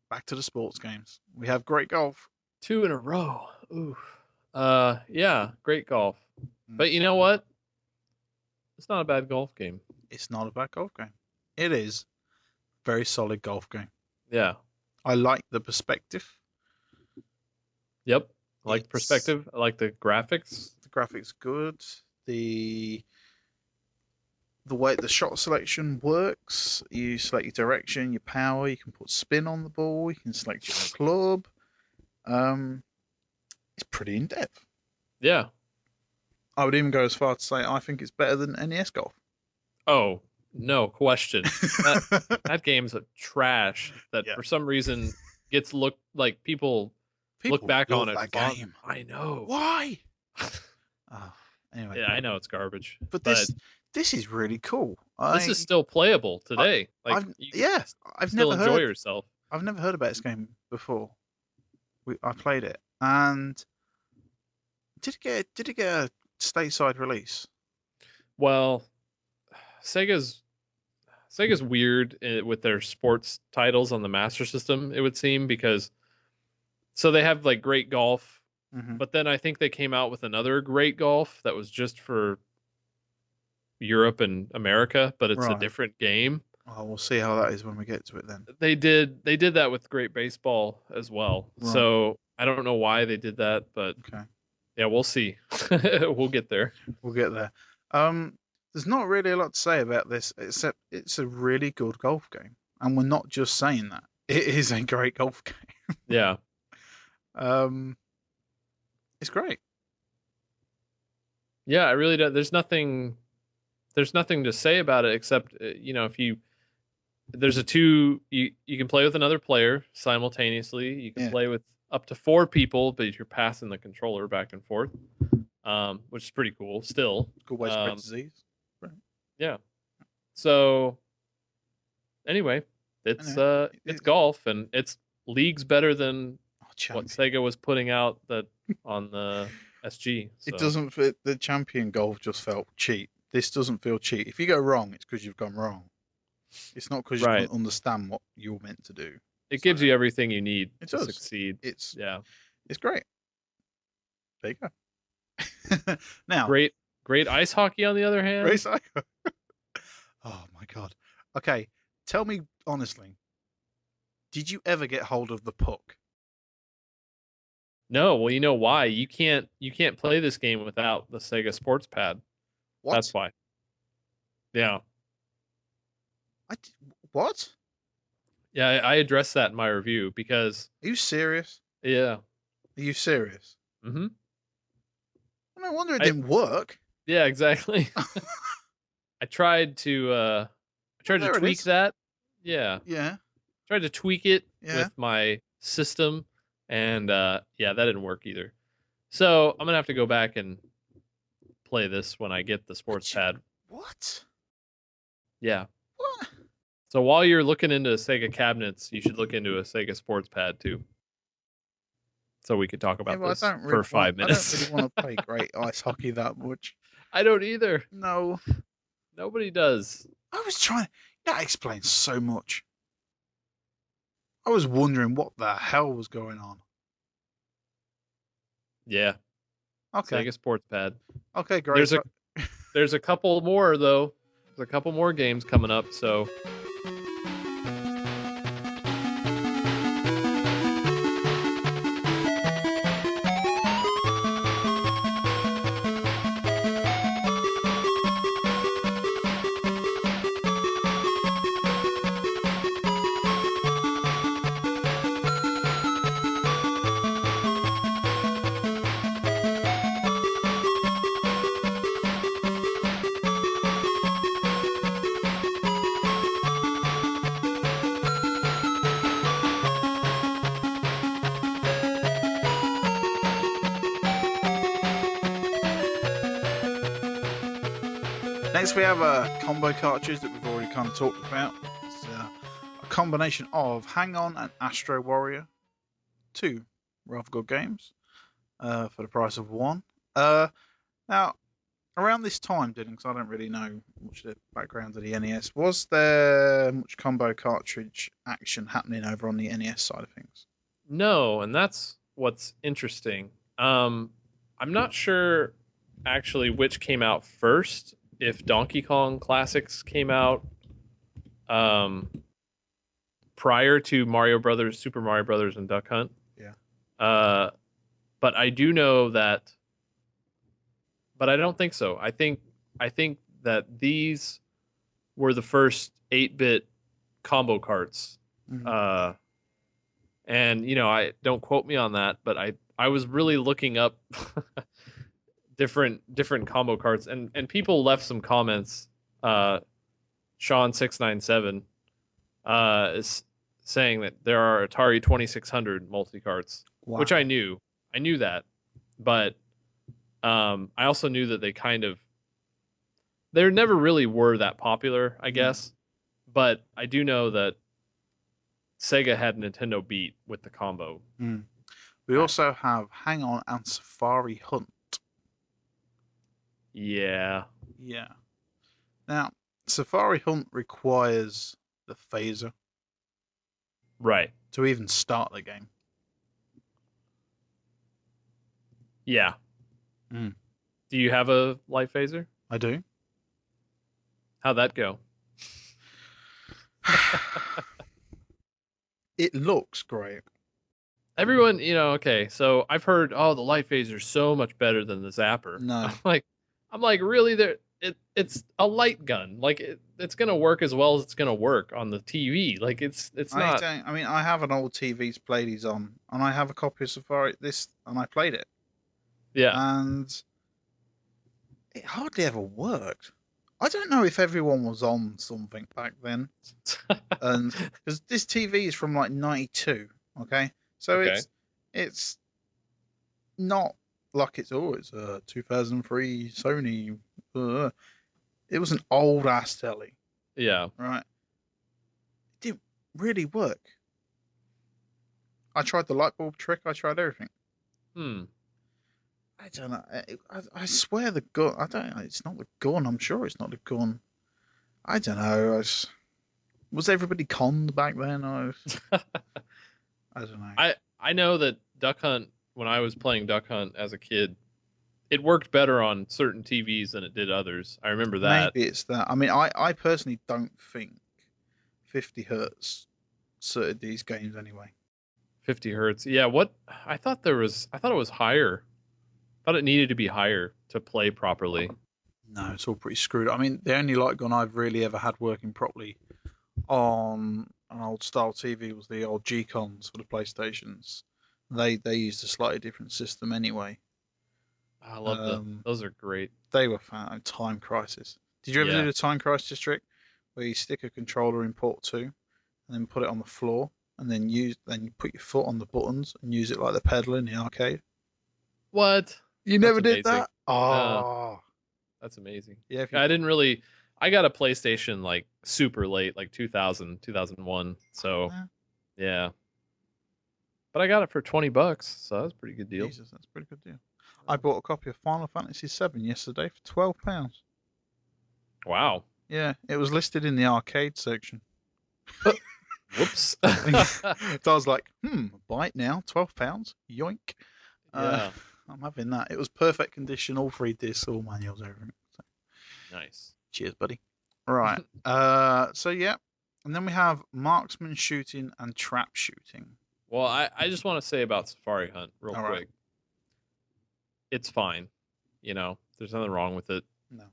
back to the sports games. We have Great Golf. 2 in a row. Ooh. Yeah, great golf. Mm. But you know what? It's not a bad golf game. It's not a bad golf game. It is a very solid golf game. Yeah. I like the perspective. Yep. I like the perspective. I like the graphics. The graphics good. The way the shot selection works. You select your direction, your power. You can put spin on the ball. You can select your club. It's pretty in depth. Yeah. I would even go as far to say I think it's better than NES Golf. Oh, no question. That game's a trash that for some reason gets looked like people look back on it. That game. I know. Why? Anyway. Yeah, I know it's garbage. But this is really cool. This is still playable today. I've still never enjoy heard, yourself. I've never heard about this game before. I played it, and did it get a stateside release? Well, Sega's weird with their sports titles on the Master System, it would seem, because so they have like Great Golf, but then I think they came out with another Great Golf that was just for Europe and America, but it's a different game. Oh, we'll see how that is when we get to it then. They did that with Great Baseball as well. Right. So I don't know why they did that, but yeah, we'll see. We'll get there. We'll get there. There's not really a lot to say about this, except it's a really good golf game. And we're not just saying that. It is a great golf game. Yeah. It's great. Yeah, I really don't. There's nothing to say about it except, if you can play with another player simultaneously. You can play with up to 4 people, but you're passing the controller back and forth, which is pretty cool still. Good way to spread disease. Right. Yeah. So anyway, it's golf, and it's leagues better than what Sega was putting out on the SG. So. It doesn't fit. The Champion Golf just felt cheap. This doesn't feel cheap. If you go wrong, it's because you've gone wrong. It's not because you don't understand what you're meant to do. It gives you everything you need to succeed. It's great. There you go. Now, great ice hockey on the other hand. Race hockey. Oh my god. Okay, tell me honestly. Did you ever get hold of the puck? No. Well, you know why? You can't play this game without the Sega Sports Pad. What? That's why. Yeah. What? Yeah, I addressed that in my review because. Are you serious? Yeah. Are you serious? Mm-hmm. No wonder it didn't work. Yeah, exactly. I tried to tweak that. Yeah. Yeah. Tried to tweak it with my system, and that didn't work either. So I'm gonna have to go back and play this when I get the sports pad. What? Yeah. What? So while you're looking into Sega cabinets, you should look into a Sega sports pad too. So we could talk about this for 5 minutes. I don't really want to play great ice hockey that much. I don't either. No. Nobody does. I was trying. That explains so much. I was wondering what the hell was going on. Yeah. Okay. Sega sports pad. Okay, great. There's a couple more though. There's a couple more games coming up, so. Next, we have a combo cartridge that we've already kind of talked about. It's a combination of Hang On and Astro Warrior. Two rather good games for the price of one. Now, around this time, Dylan, because I don't really know much of the background of the NES, was there much combo cartridge action happening over on the NES side of things? No, and that's what's interesting. I'm not sure actually which came out first. If Donkey Kong Classics came out prior to Mario Brothers, Super Mario Brothers, and Duck Hunt. Yeah. But I do know that. But I don't think so. I think that these were the first 8-bit combo carts. Mhm. And I don't quote me on that, but I was really looking up different combo carts, and people left some comments. Sean697 is saying that there are Atari 2600 multi carts, Wow. which I knew that, but I also knew that they never really were that popular, I guess. But I do know that Sega had Nintendo beat with the combo. We also have Hang On and Safari Hunt. Yeah. Yeah. Now, Safari Hunt requires the phaser Right. to even start the game. Yeah. Mm. Do you have a light phaser? I do. How'd that go? It looks great. Everyone, okay, so I've heard, the light phaser's so much better than the zapper. No. I'm like, really? It's a light gun. Like it's gonna work as well as it's gonna work on the TV. Like it's not. I have an old TV to play these on, and I have a copy of Safari and I played it. Yeah. And it hardly ever worked. I don't know if everyone was on something back then, and because this TV is from like '92, okay, so Okay. it's not like it's a 2003 Sony. It was an old ass telly. Yeah. Right. It didn't really work. I tried the light bulb trick. I tried everything. I don't know. I swear the gun. I don't know. It's not the gun. I'm sure it's not the gun. I don't know. Was everybody conned back then? I don't know. I know that Duck Hunt, when I was playing Duck Hunt as a kid, it worked better on certain TVs than it did others. I remember that. Maybe it's that. I mean, I personally don't think 50 hertz suited these games anyway. 50 hertz. Yeah. I thought it was higher. I thought it needed to be higher to play properly. No, it's all pretty screwed. I mean, the only light gun I've really ever had working properly on an old style TV was the old G-Cons for the PlayStations. They used a slightly different system anyway. I love them. Those are great. They were fun. Time Crisis. Did you ever do the Time Crisis trick where you stick a controller in port 2 and then put it on the floor and then you put your foot on the buttons and use it like the pedal in the arcade? What? You never did that? Oh. No. That's amazing. Yeah. I didn't really. I got a PlayStation like super late, like 2000, 2001. So, yeah. But I got it for $20, so that was a pretty good deal. Jesus, that's a pretty good deal. I bought a copy of Final Fantasy VII yesterday for £12. Wow. Yeah, it was listed in the arcade section. Whoops. So I was like, buy it now, £12, yoink. Yeah. I'm having that. It was perfect condition, all 3 discs, all manuals, everything. So. Nice. Cheers, buddy. Right. So yeah, and then we have marksman shooting and trap shooting. Well, I just want to say about Safari Hunt real quick. Right. It's fine. There's nothing wrong with it. No.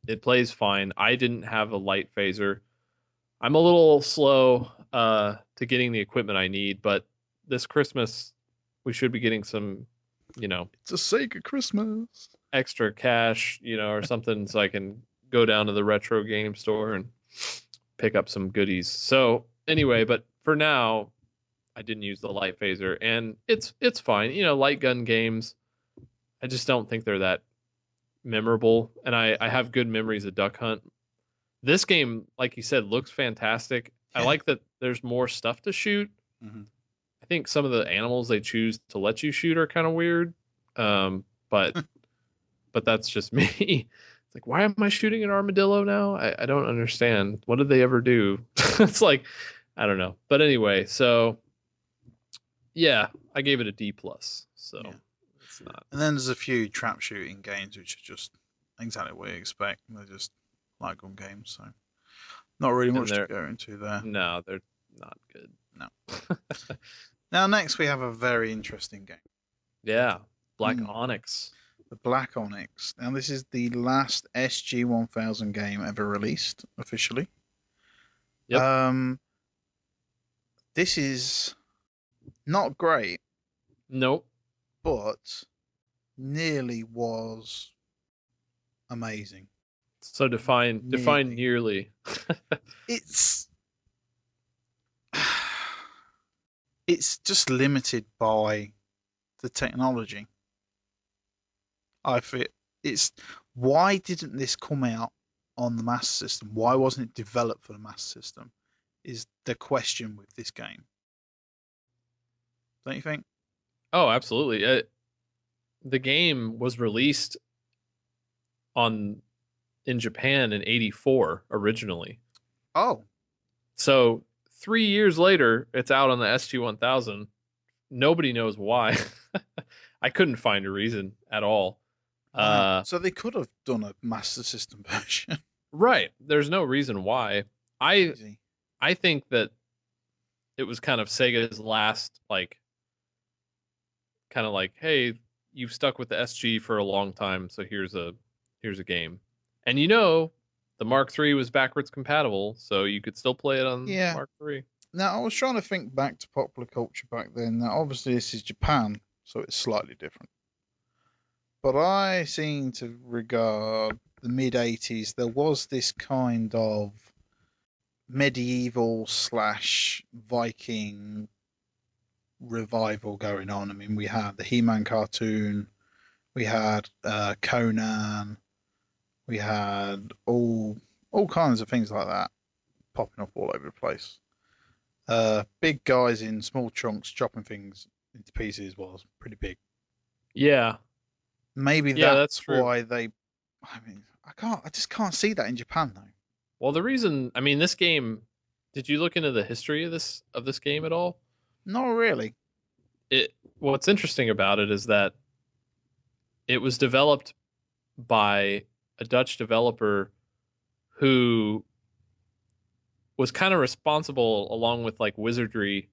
It plays fine. I didn't have a light phaser. I'm a little slow to getting the equipment I need, but this Christmas we should be getting some, It's a Sega Christmas. Extra cash, or something, so I can go down to the retro game store and pick up some goodies. So anyway, but for now, I didn't use the light phaser, and it's fine. Light gun games, I just don't think they're that memorable, and I have good memories of Duck Hunt. This game, like you said, looks fantastic. I Yeah. like that there's more stuff to shoot. Mhm. I think some of the animals they choose to let you shoot are kind of weird, but that's just me. It's like, why am I shooting an armadillo now? I don't understand. What did they ever do? It's like, I don't know. But anyway, so yeah, I gave it a D plus. So Yeah. it's not. And then there's a few trap shooting games which are just exactly what you expect. They're just light gun games, so not really much to they're go into there. No, they're not good. No. Now next we have a very interesting game. Yeah, Black Mm. Onyx. The Black Onyx. Now this is the last SG-1000 game ever released officially. Yep. This is not great, Nope. but nearly was amazing. So define nearly. It's it's just limited by the technology. I feel it's why didn't this come out on the Master System? Why wasn't it developed for the Master System? Is the question with this game. Don't you think? Oh, absolutely. The game was released in Japan in '84 originally. Oh, So 3 years later, it's out on the SG-1000. Nobody knows why. I couldn't find a reason at all. wow. So they could have done a Master System version. Right. There's no reason why. I Easy. I think that it was kind of Sega's last kind of like, hey, you've stuck with the SG for a long time, so here's a game. And the Mark III was backwards compatible, so you could still play it on Yeah. Mark III. Now I was trying to think back to popular culture back then. Now obviously this is Japan, so it's slightly different. But I seem to regard the mid 80s, there was this kind of medieval / Viking revival going on. I mean, we had the He-Man cartoon, we had Conan, we had all kinds of things like that popping up all over the place. Big guys in small chunks chopping things into pieces was pretty big. Yeah. Maybe Yeah, that's that's true. why they. I mean, I just can't see that in Japan though. Well, the reason, I mean, this game, did you look into the history of this game at all? Not really. What's interesting about it is that it was developed by a Dutch developer who was kind of responsible, along with like Wizardry,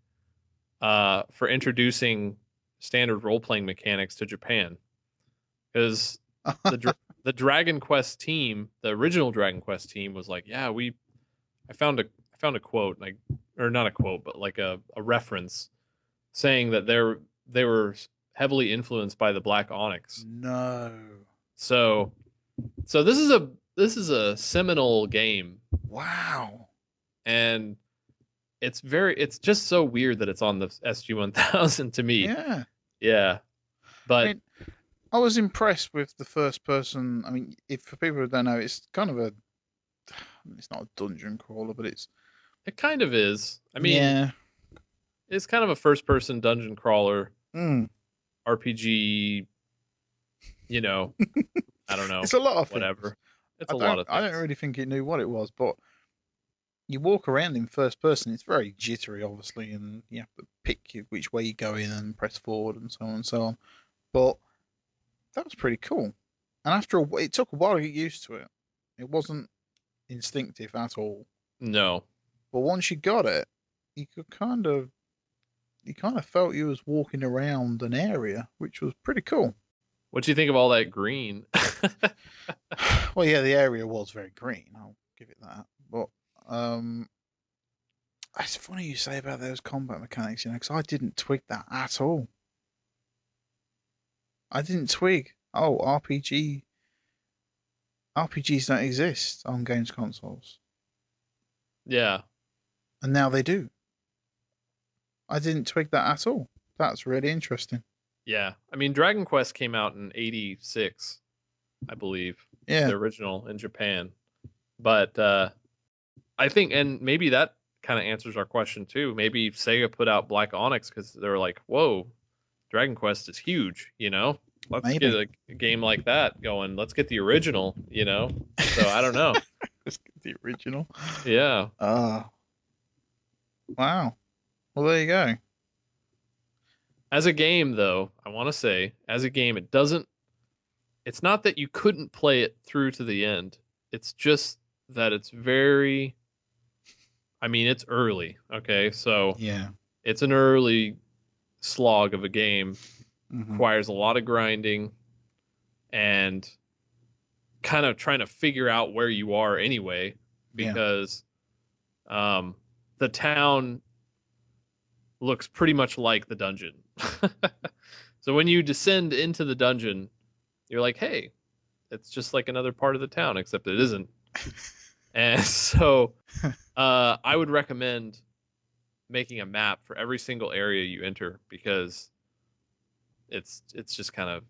for introducing standard role playing mechanics to Japan. Because the Dragon Quest team, the original Dragon Quest team, was like, yeah, I found a quote, like, or not a quote, but like a reference saying that they were heavily influenced by the Black Onyx. No. So this is a seminal game, Wow. and it's just so weird that it's on the SG-1000 to me. Yeah. Yeah. But I mean, I was impressed with the first person. I mean, if for people who don't know, it's kind of it's not a dungeon crawler, but it's. it kind of is. I mean, yeah. it's kind of a first-person dungeon crawler Mm. RPG. I don't know. It's a lot of whatever. things. It's a lot of things. I don't really think it knew what it was, but you walk around in first person. It's very jittery, obviously, and you have to pick which way you go in and press forward and so on and so on. But that was pretty cool. And after it took a while to get used to it. It wasn't instinctive at all. No. But once you got it, you kind of felt you was walking around an area, which was pretty cool. What do you think of all that green? Well, yeah, the area was very green. I'll give it that. But it's funny you say about those combat mechanics, because I didn't twig that at all. I didn't twig. Oh, RPGs don't exist on games consoles. Yeah. And now they do. I didn't twig that at all. That's really interesting. Yeah. I mean, Dragon Quest came out in '86. I believe. Yeah. The original in Japan. But I think, and maybe that kind of answers our question too. Maybe Sega put out Black Onyx because they were like, whoa, Dragon Quest is huge, you know? Let's Maybe. get a game like that going. Let's get the original, you know? So I don't know. Let's get the original. Yeah. Wow. Well, there you go. As a game, though, I want to say, as a game, it's not that you couldn't play it through to the end. It's just that it's it's early, okay? So Yeah. it's an early slog of a game. Mm-hmm. Requires a lot of grinding and kind of trying to figure out where you are anyway, because the town looks pretty much like the dungeon. So when you descend into the dungeon, you're like, hey, it's just like another part of the town, except it isn't. And so I would recommend making a map for every single area you enter, because it's just kind of,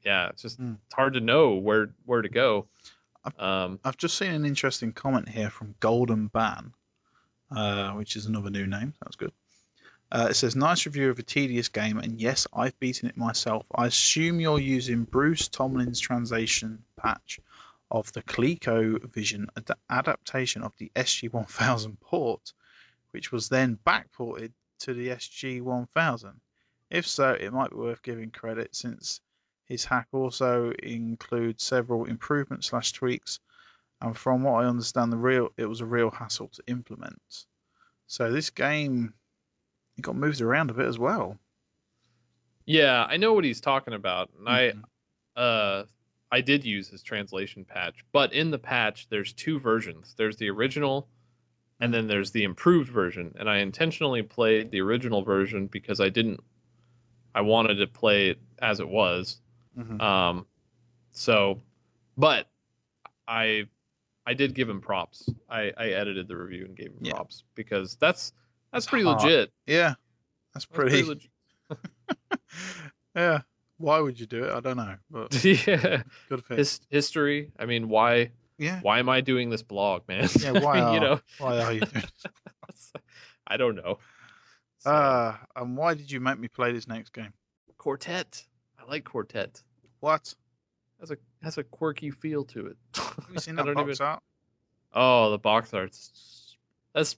it's hard to know where to go. I've just seen an interesting comment here from Golden Ban, which is another new name. That's good. It says, nice review of a tedious game, and yes, I've beaten it myself. I assume you're using Bruce Tomlin's translation patch of the ColecoVision adaptation of the SG-1000 port, which was then backported to the SG-1000. If so, it might be worth giving credit, since his hack also includes several improvements/tweaks, and from what I understand, it was a real hassle to implement. So this game, it got moved around a bit as well. Yeah, I know what he's talking about, and I did use his translation patch, but in the patch there's two versions. There's the original, and then there's the improved version. And I intentionally played the original version because I wanted to play it as it was. Mm-hmm. But I did give him props. I edited the review and gave him props, because that's pretty hard. legit. Yeah, that's pretty legit. Yeah. Why would you do it? I don't know. But yeah. Good fit. History. I mean, why? Yeah. Why am I doing this blog, man? Yeah. Why I mean, why are you doing this? I don't know. So, and why did you make me play this next game? Quartet. I like Quartet. What? Has a quirky feel to it. Have you seen that box art? Oh, the box art's It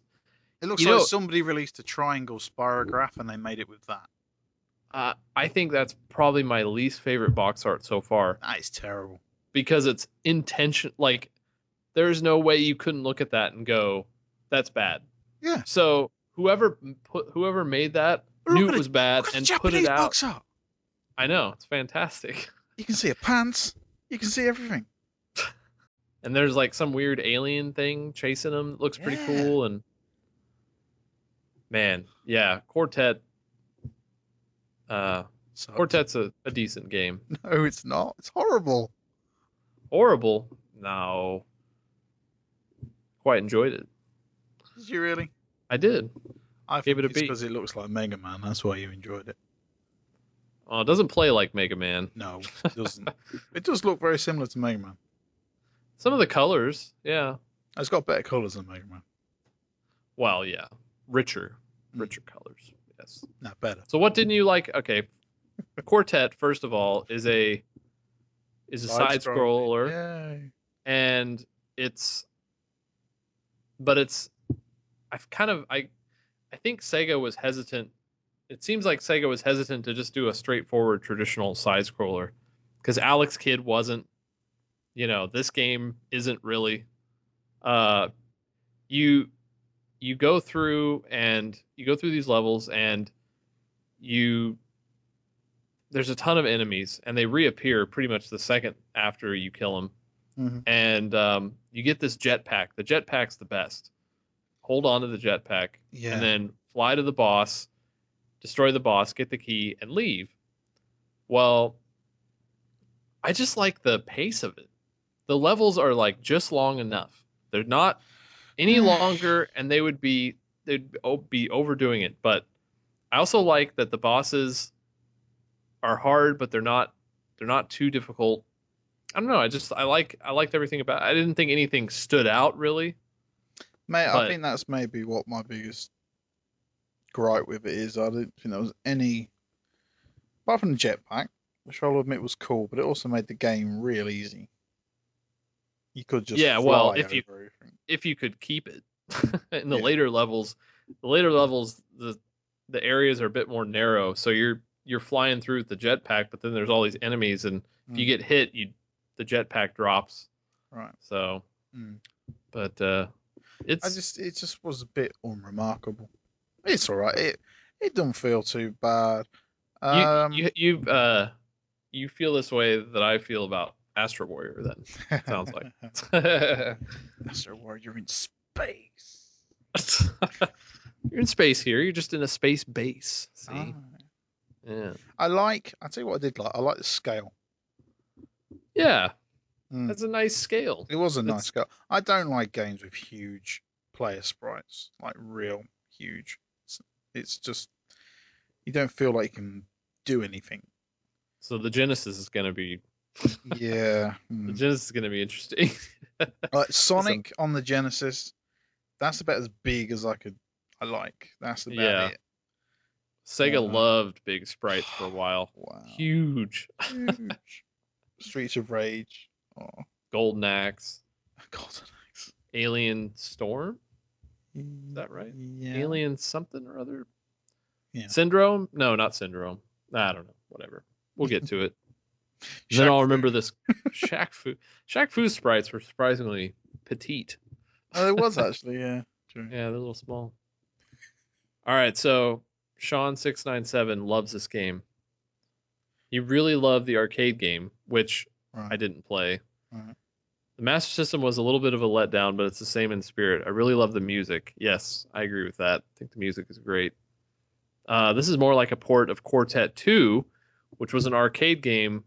looks like somebody released a triangle spirograph and they made it with that. I think that's probably my least favorite box art so far. That is terrible. Because it's intention. Like, there's no way you couldn't look at that and go, "That's bad." Yeah. So whoever made that knew it was bad and put it out. Box art. I know, it's fantastic. You can see her pants. You can see everything. And there's like some weird alien thing chasing him. It looks pretty cool. And man, yeah, Quartet. Quartet's a decent game. No, it's not. It's horrible. Horrible? No. Quite enjoyed it. Did you really? I did. I gave it a beat. beat Because it looks like Mega Man. That's why you enjoyed it. Well, it doesn't play like Mega Man. No, it doesn't. It does look very similar to Mega Man. Some of the colors, yeah. It's got better colors than Mega Man. Well, yeah. Richer colors. Yes. Not better. So what didn't you like? Okay. Quartet, first of all, is a side scroller. Yay. And I think Sega was hesitant. It seems like Sega was hesitant to just do a straightforward traditional side scroller, because Alex Kidd wasn't. This game isn't really. You go through these levels, and there's a ton of enemies, and they reappear pretty much the second after you kill them. Mm-hmm. And you get this jetpack. The jetpack's the best. Hold on to the jetpack, and then fly to the boss, destroy the boss, get the key, and leave. Well, I just like the pace of it. The levels are like just long enough. They're not any longer, and they'd be overdoing it. But I also like that the bosses are hard, but they're not too difficult. I don't know. I liked everything about it. I didn't think anything stood out really. Mate, I But think that's maybe what my biggest gripe with it is. I didn't think there was any, apart from the jetpack, which I'll admit was cool, but it also made the game real easy. You could just yeah, fly well, over everything. if you could keep it in the Yeah. later levels, the areas are a bit more narrow, so you're flying through with the jetpack, but then there's all these enemies, and if you get hit, the jetpack drops. Right. So, but it just was a bit unremarkable. It's all right. It don't feel too bad. you feel this way that I feel about Astro Warrior. Then sounds like Astro Warrior, you're in space. you're in space here. You're just in a space base. See, yeah. I tell you what I did like. I like the scale. Yeah, that's a nice scale. It was a nice scale. I don't like games with huge player sprites, like real huge. It's just you don't feel like you can do anything. So the Genesis is going to be. Yeah. The Genesis is going to be interesting. Sonic on the Genesis, that's about as big as I like. That's about it. Sega loved big sprites for a while. Wow. Huge. Streets of Rage. Oh. Golden Axe. Golden Axe. Alien Storm? Is that right? Yeah. Alien something or other? Yeah. Syndrome? No, not Syndrome. I don't know. Whatever. We'll get to it. Then I'll remember this. Shaq Fu sprites were surprisingly petite. Oh, it was actually, yeah. True. Yeah, they're a little small. All right, so Sean697 loves this game. He really loved the arcade game, which I didn't play. Right. The Master System was a little bit of a letdown, but it's the same in spirit. I really love the music. Yes, I agree with that. I think the music is great. This is more like a port of Quartet 2, which was an arcade game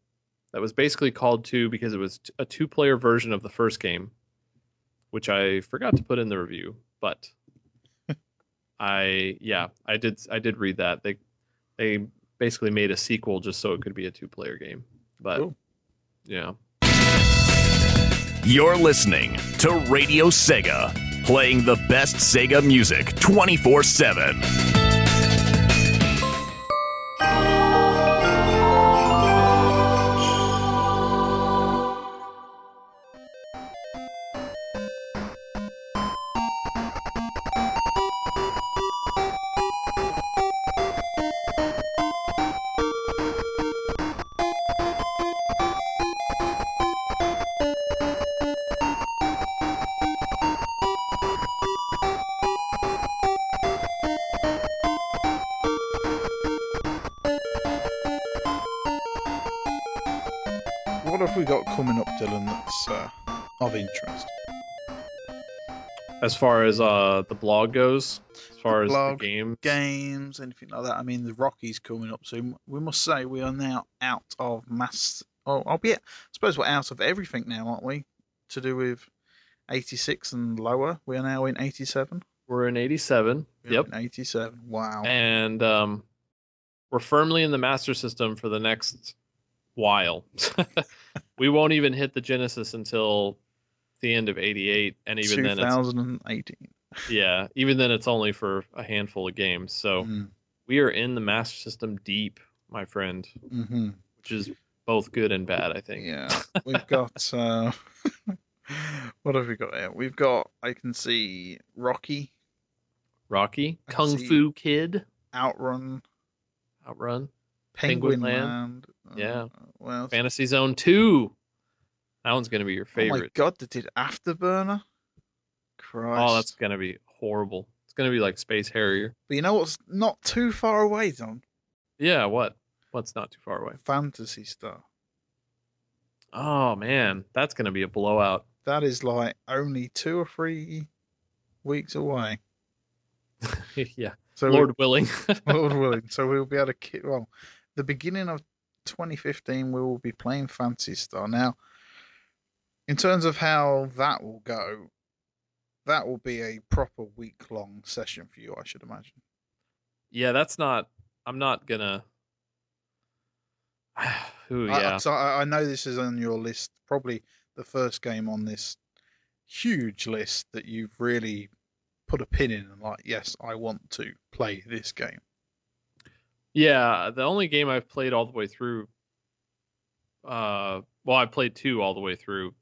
that was basically called 2 because it was a two-player version of the first game, which I forgot to put in the review, but I did read that. They basically made a sequel just so it could be a two-player game. But cool. Yeah. You're listening to Radio Sega, playing the best Sega music 24/7. What have we got coming up, Dylan, that's of interest? As far as the blog goes, as far as the games, anything like that. I mean, the Rocky's coming up soon. We must say we are now out of I suppose we're out of everything now, aren't we? To do with 86 and lower. We are now in 87. We're in 87. Yep. In 87. Wow. And we're firmly in the Master System for the next while. We won't even hit the Genesis until the end of 88, and even then 2018. Yeah, even then it's only for a handful of games. So we are in the Master System deep, my friend, which is both good and bad, I think. Yeah, we've got what have we got here? We've got, I can see Rocky, Kung Fu Kid, Outrun, Penguin Land. Yeah. Well, Fantasy Zone 2. That one's going to be your favorite. Oh my god, they did Afterburner? Christ. Oh, that's going to be horrible. It's going to be like Space Harrier. But you know what's not too far away, Don? Yeah, what? What's not too far away? Phantasy Star. Oh, man. That's going to be a blowout. That is like only 2 or 3 weeks away. Yeah. So Lord willing. Lord willing. So we'll be able to the beginning of 2015 we will be playing Phantasy Star. Now, in terms of how that will go, that will be a proper week-long session for you, I should imagine. Yeah, I'm not gonna. Ooh, yeah. I know this is on your list, probably the first game on this huge list that you've really put a pin in and like, yes, I want to play this game. Yeah, the only game I've played all the way through, well, I played 2 all the way through.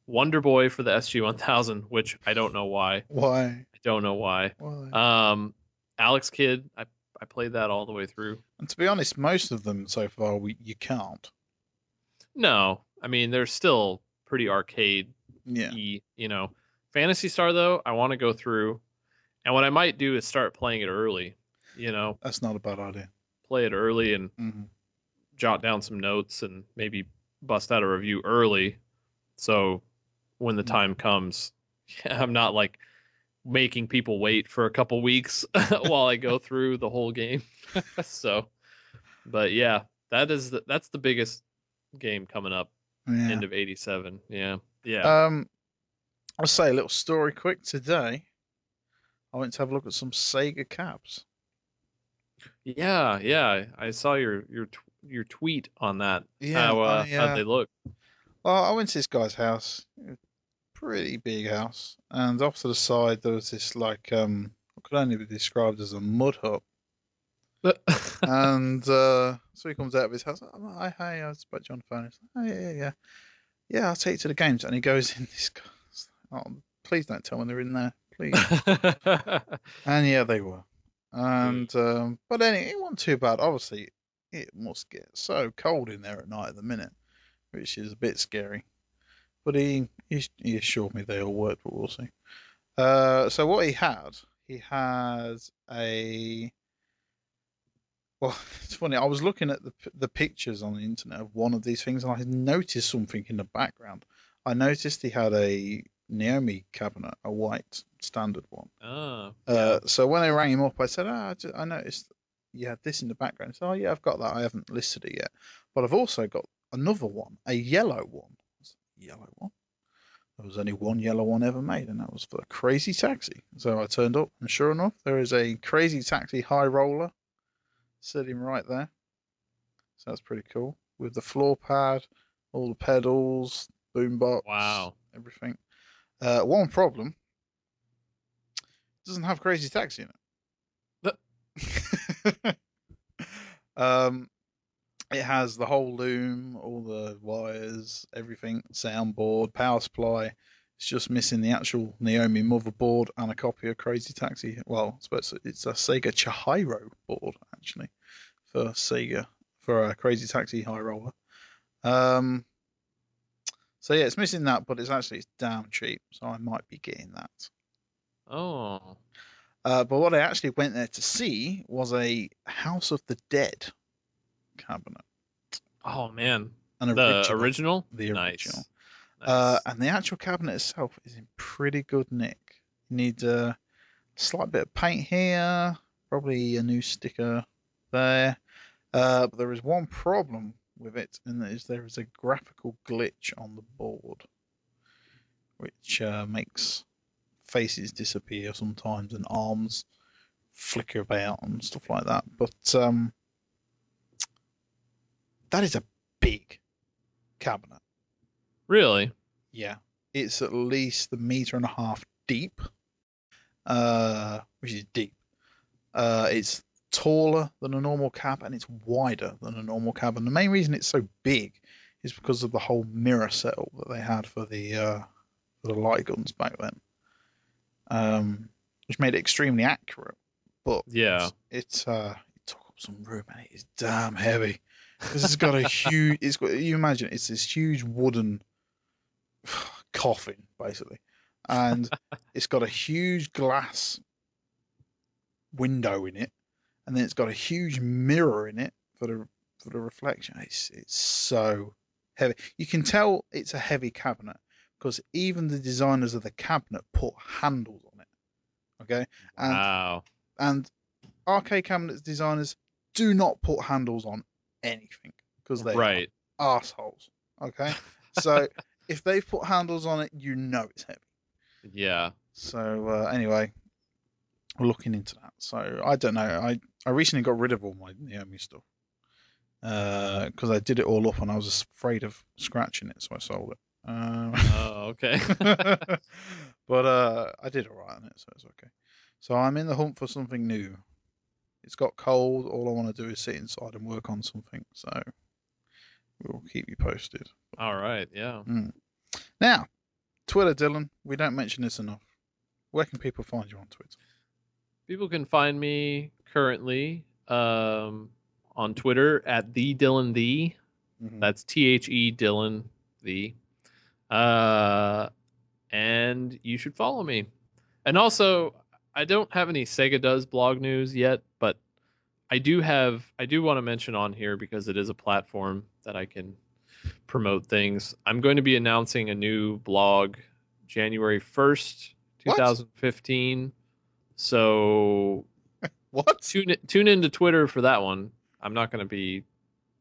Wonder Boy for the SG-1000, which I don't know why. Why? I don't know why. Why? Alex Kidd, I played that all the way through. And to be honest, most of them so far you can't. No, I mean they're still pretty arcade. Yeah. You know, Phantasy Star though, I want to go through, and what I might do is start playing it early. You know, That's not a bad idea. play it early and Mm-hmm. jot down some notes and maybe bust out a review early, so when the time comes, I'm not like making people wait for a couple weeks while I go through the whole game. So, but yeah, that's the biggest game coming up. Yeah. End of '87. Yeah. I'll say a little story quick today. I went to have a look at some Sega cabs. Yeah. I saw your tweet on that. Yeah, How'd they look? Well, I went to this guy's house, pretty big house, and off to the side there was this like what could only be described as a mud hut. And so he comes out of his house. I'm like, hey, I spoke to you on the phone. He's like, oh, yeah, I'll take you to the games. And he goes in this. Oh, please don't tell me they're in there, please. And yeah, they were. And but anyway, it wasn't too bad. Obviously, it must get so cold in there at night at the minute, which is a bit scary. But he assured me they all worked, but we'll see. So what he had a. Well, it's funny. I was looking at the pictures on the internet of one of these things, and I noticed something in the background. I noticed he had a Naomi cabinet, a white standard one. Yeah. So when I rang him up, I said, I noticed you had this in the background. He said, oh yeah, I've got that. I haven't listed it yet, but I've also got another one, a yellow one. Yellow one. There was only one yellow one ever made, and that was for Crazy Taxi. So I turned up, and sure enough, there is a Crazy Taxi high roller sitting right there. So that's pretty cool. With the floor pad, all the pedals, boombox, Wow. everything. One problem: it doesn't have Crazy Taxi in it. It has the whole loom, all the wires, everything, soundboard, power supply. It's just missing the actual Naomi motherboard and a copy of Crazy Taxi. Well, I suppose it's a Sega Chihiro board actually for Sega for a Crazy Taxi high roller. So yeah, it's missing that, but it's damn cheap, so I might be getting that. Oh. But what I actually went there to see was a House of the Dead cabinet. Oh man. The original? The Nice. original. Nice. And the actual cabinet itself is in pretty good nick. You need a slight bit of paint here, probably a new sticker there. But there is one problem with it, and that is there is a graphical glitch on the board, which makes faces disappear sometimes and arms flicker about and stuff like that. But that is a big cabinet. Really? Yeah, it's at least 1.5 meters deep, which is deep. It's taller than a normal cab and it's wider than a normal cab. And the main reason it's so big is because of the whole mirror setup that they had for the light guns back then, which made it extremely accurate. But yeah, it took up some room and it is damn heavy. Because it's got a huge. You imagine it's this huge wooden coffin basically, and it's got a huge glass window in it, and then it's got a huge mirror in it for the reflection. It's so heavy. You can tell it's a heavy cabinet because even the designers of the cabinet put handles on it. Okay. Wow. And arcade cabinets designers do not put handles on anything because they are assholes. Okay. So if they've put handles on it, you know it's heavy. Yeah. So anyway, we're looking into that. So I don't know. I recently got rid of all my Naomi stuff, because I did it all up and I was afraid of scratching it, so I sold it. Oh, okay. But I did all right on it, so it's okay. So I'm in the hunt for something new. It's got cold. All I want to do is sit inside and work on something. So we'll keep you posted. All right, yeah. Now, Twitter, Dylan. We don't mention this enough. Where can people find you on Twitter? People can find me currently on Twitter at the Dylan the. That's THE Dylan the. And you should follow me. And also, I don't have any Sega Does blog news yet, but I do want to mention on here, because it is a platform that I can promote things. I'm going to be announcing a new blog January 1st, 2015. What? So what? Tune into Twitter for that one. I'm not going to be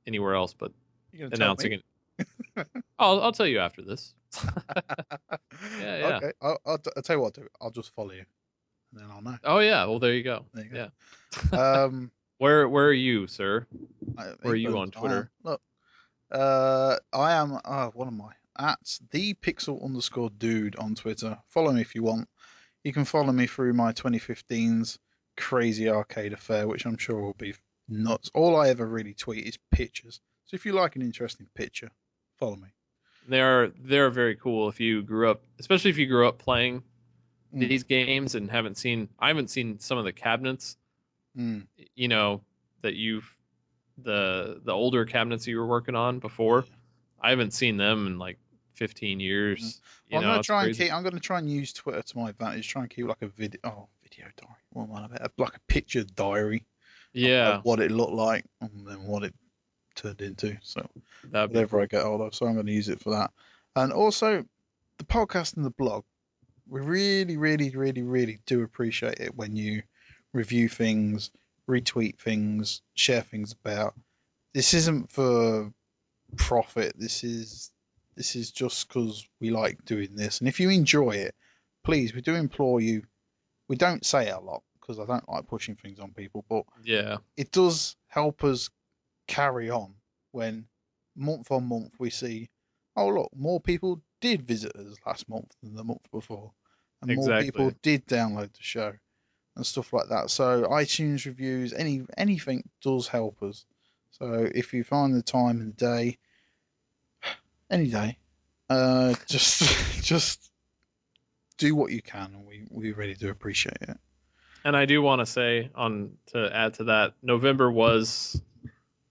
anywhere else but announcing it. I'll tell you after this. Yeah. Okay. I'll tell you what I'll do. I'll just follow you, and then I'll know. Oh yeah. Well, there you go. There you go. Yeah. Where are you, sir? Where are you on Twitter? Look, I am. What am I? At the Pixel_dude on Twitter. Follow me if you want. You can follow me through my 2015's crazy arcade affair, which I'm sure will be nuts. All I ever really tweet is pictures. So if you like an interesting picture, follow me. They're very cool. If you grew up, especially if you grew up playing these games and I haven't seen some of the cabinets, you know, that the older cabinets you were working on before. I haven't seen them in like 15 years. Well, I'm going to try and use Twitter to my advantage. Try and keep like a video diary. What am I about? Like a picture diary. Yeah. Of what it looked like and then what it turned into. So that'd whatever I get hold of. So I'm going to use it for that. And also the podcast and the blog. We really, really, really, really do appreciate it when you review things, retweet things, share things about. This isn't for profit. This is just because we like doing this. And if you enjoy it, please, we do implore you. We don't say it a lot because I don't like pushing things on people, but yeah, it does help us carry on when month on month we see, oh look, more people did visit us last month than the month before, and more people did download the show and stuff like that. So iTunes reviews, anything does help us. So if you find the time in the day, any day, just do what you can, and we really do appreciate it. And I do want to say, to add to that, November was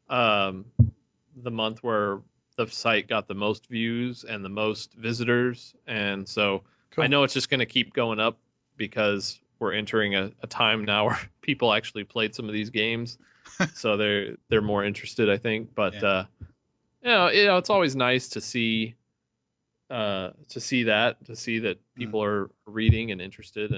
the month where the site got the most views and the most visitors, and so cool. I know it's just going to keep going up because we're entering a time now where people actually played some of these games, so they're more interested, I think. But it's always nice to see that people are reading and interested,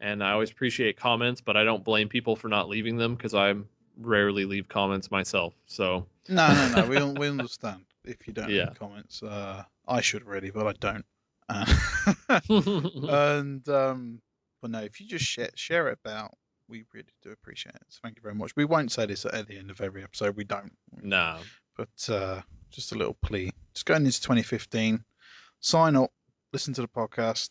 and I always appreciate comments, but I don't blame people for not leaving them because I rarely leave comments myself. So no, we understand if you don't leave comments. I should really, but I don't. And but no, if you just share it about, we really do appreciate it. So thank you very much. We won't say this at the end of every episode. We don't. No. But just a little plea. Just going into 2015, sign up, listen to the podcast,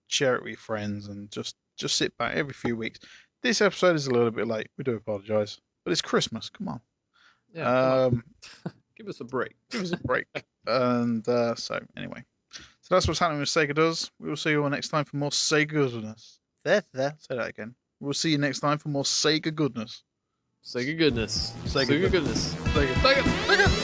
share it with your friends, and just sit back every few weeks. This episode is a little bit late. We do apologise, but it's Christmas. Come on. Yeah. Come on. Give us a break. And so anyway, so that's what's happening with Sega Does. We will see you all next time for more Sega goodness. There. Say that again. We'll see you next time for more Sega goodness. Sega goodness. Sega goodness. Sega.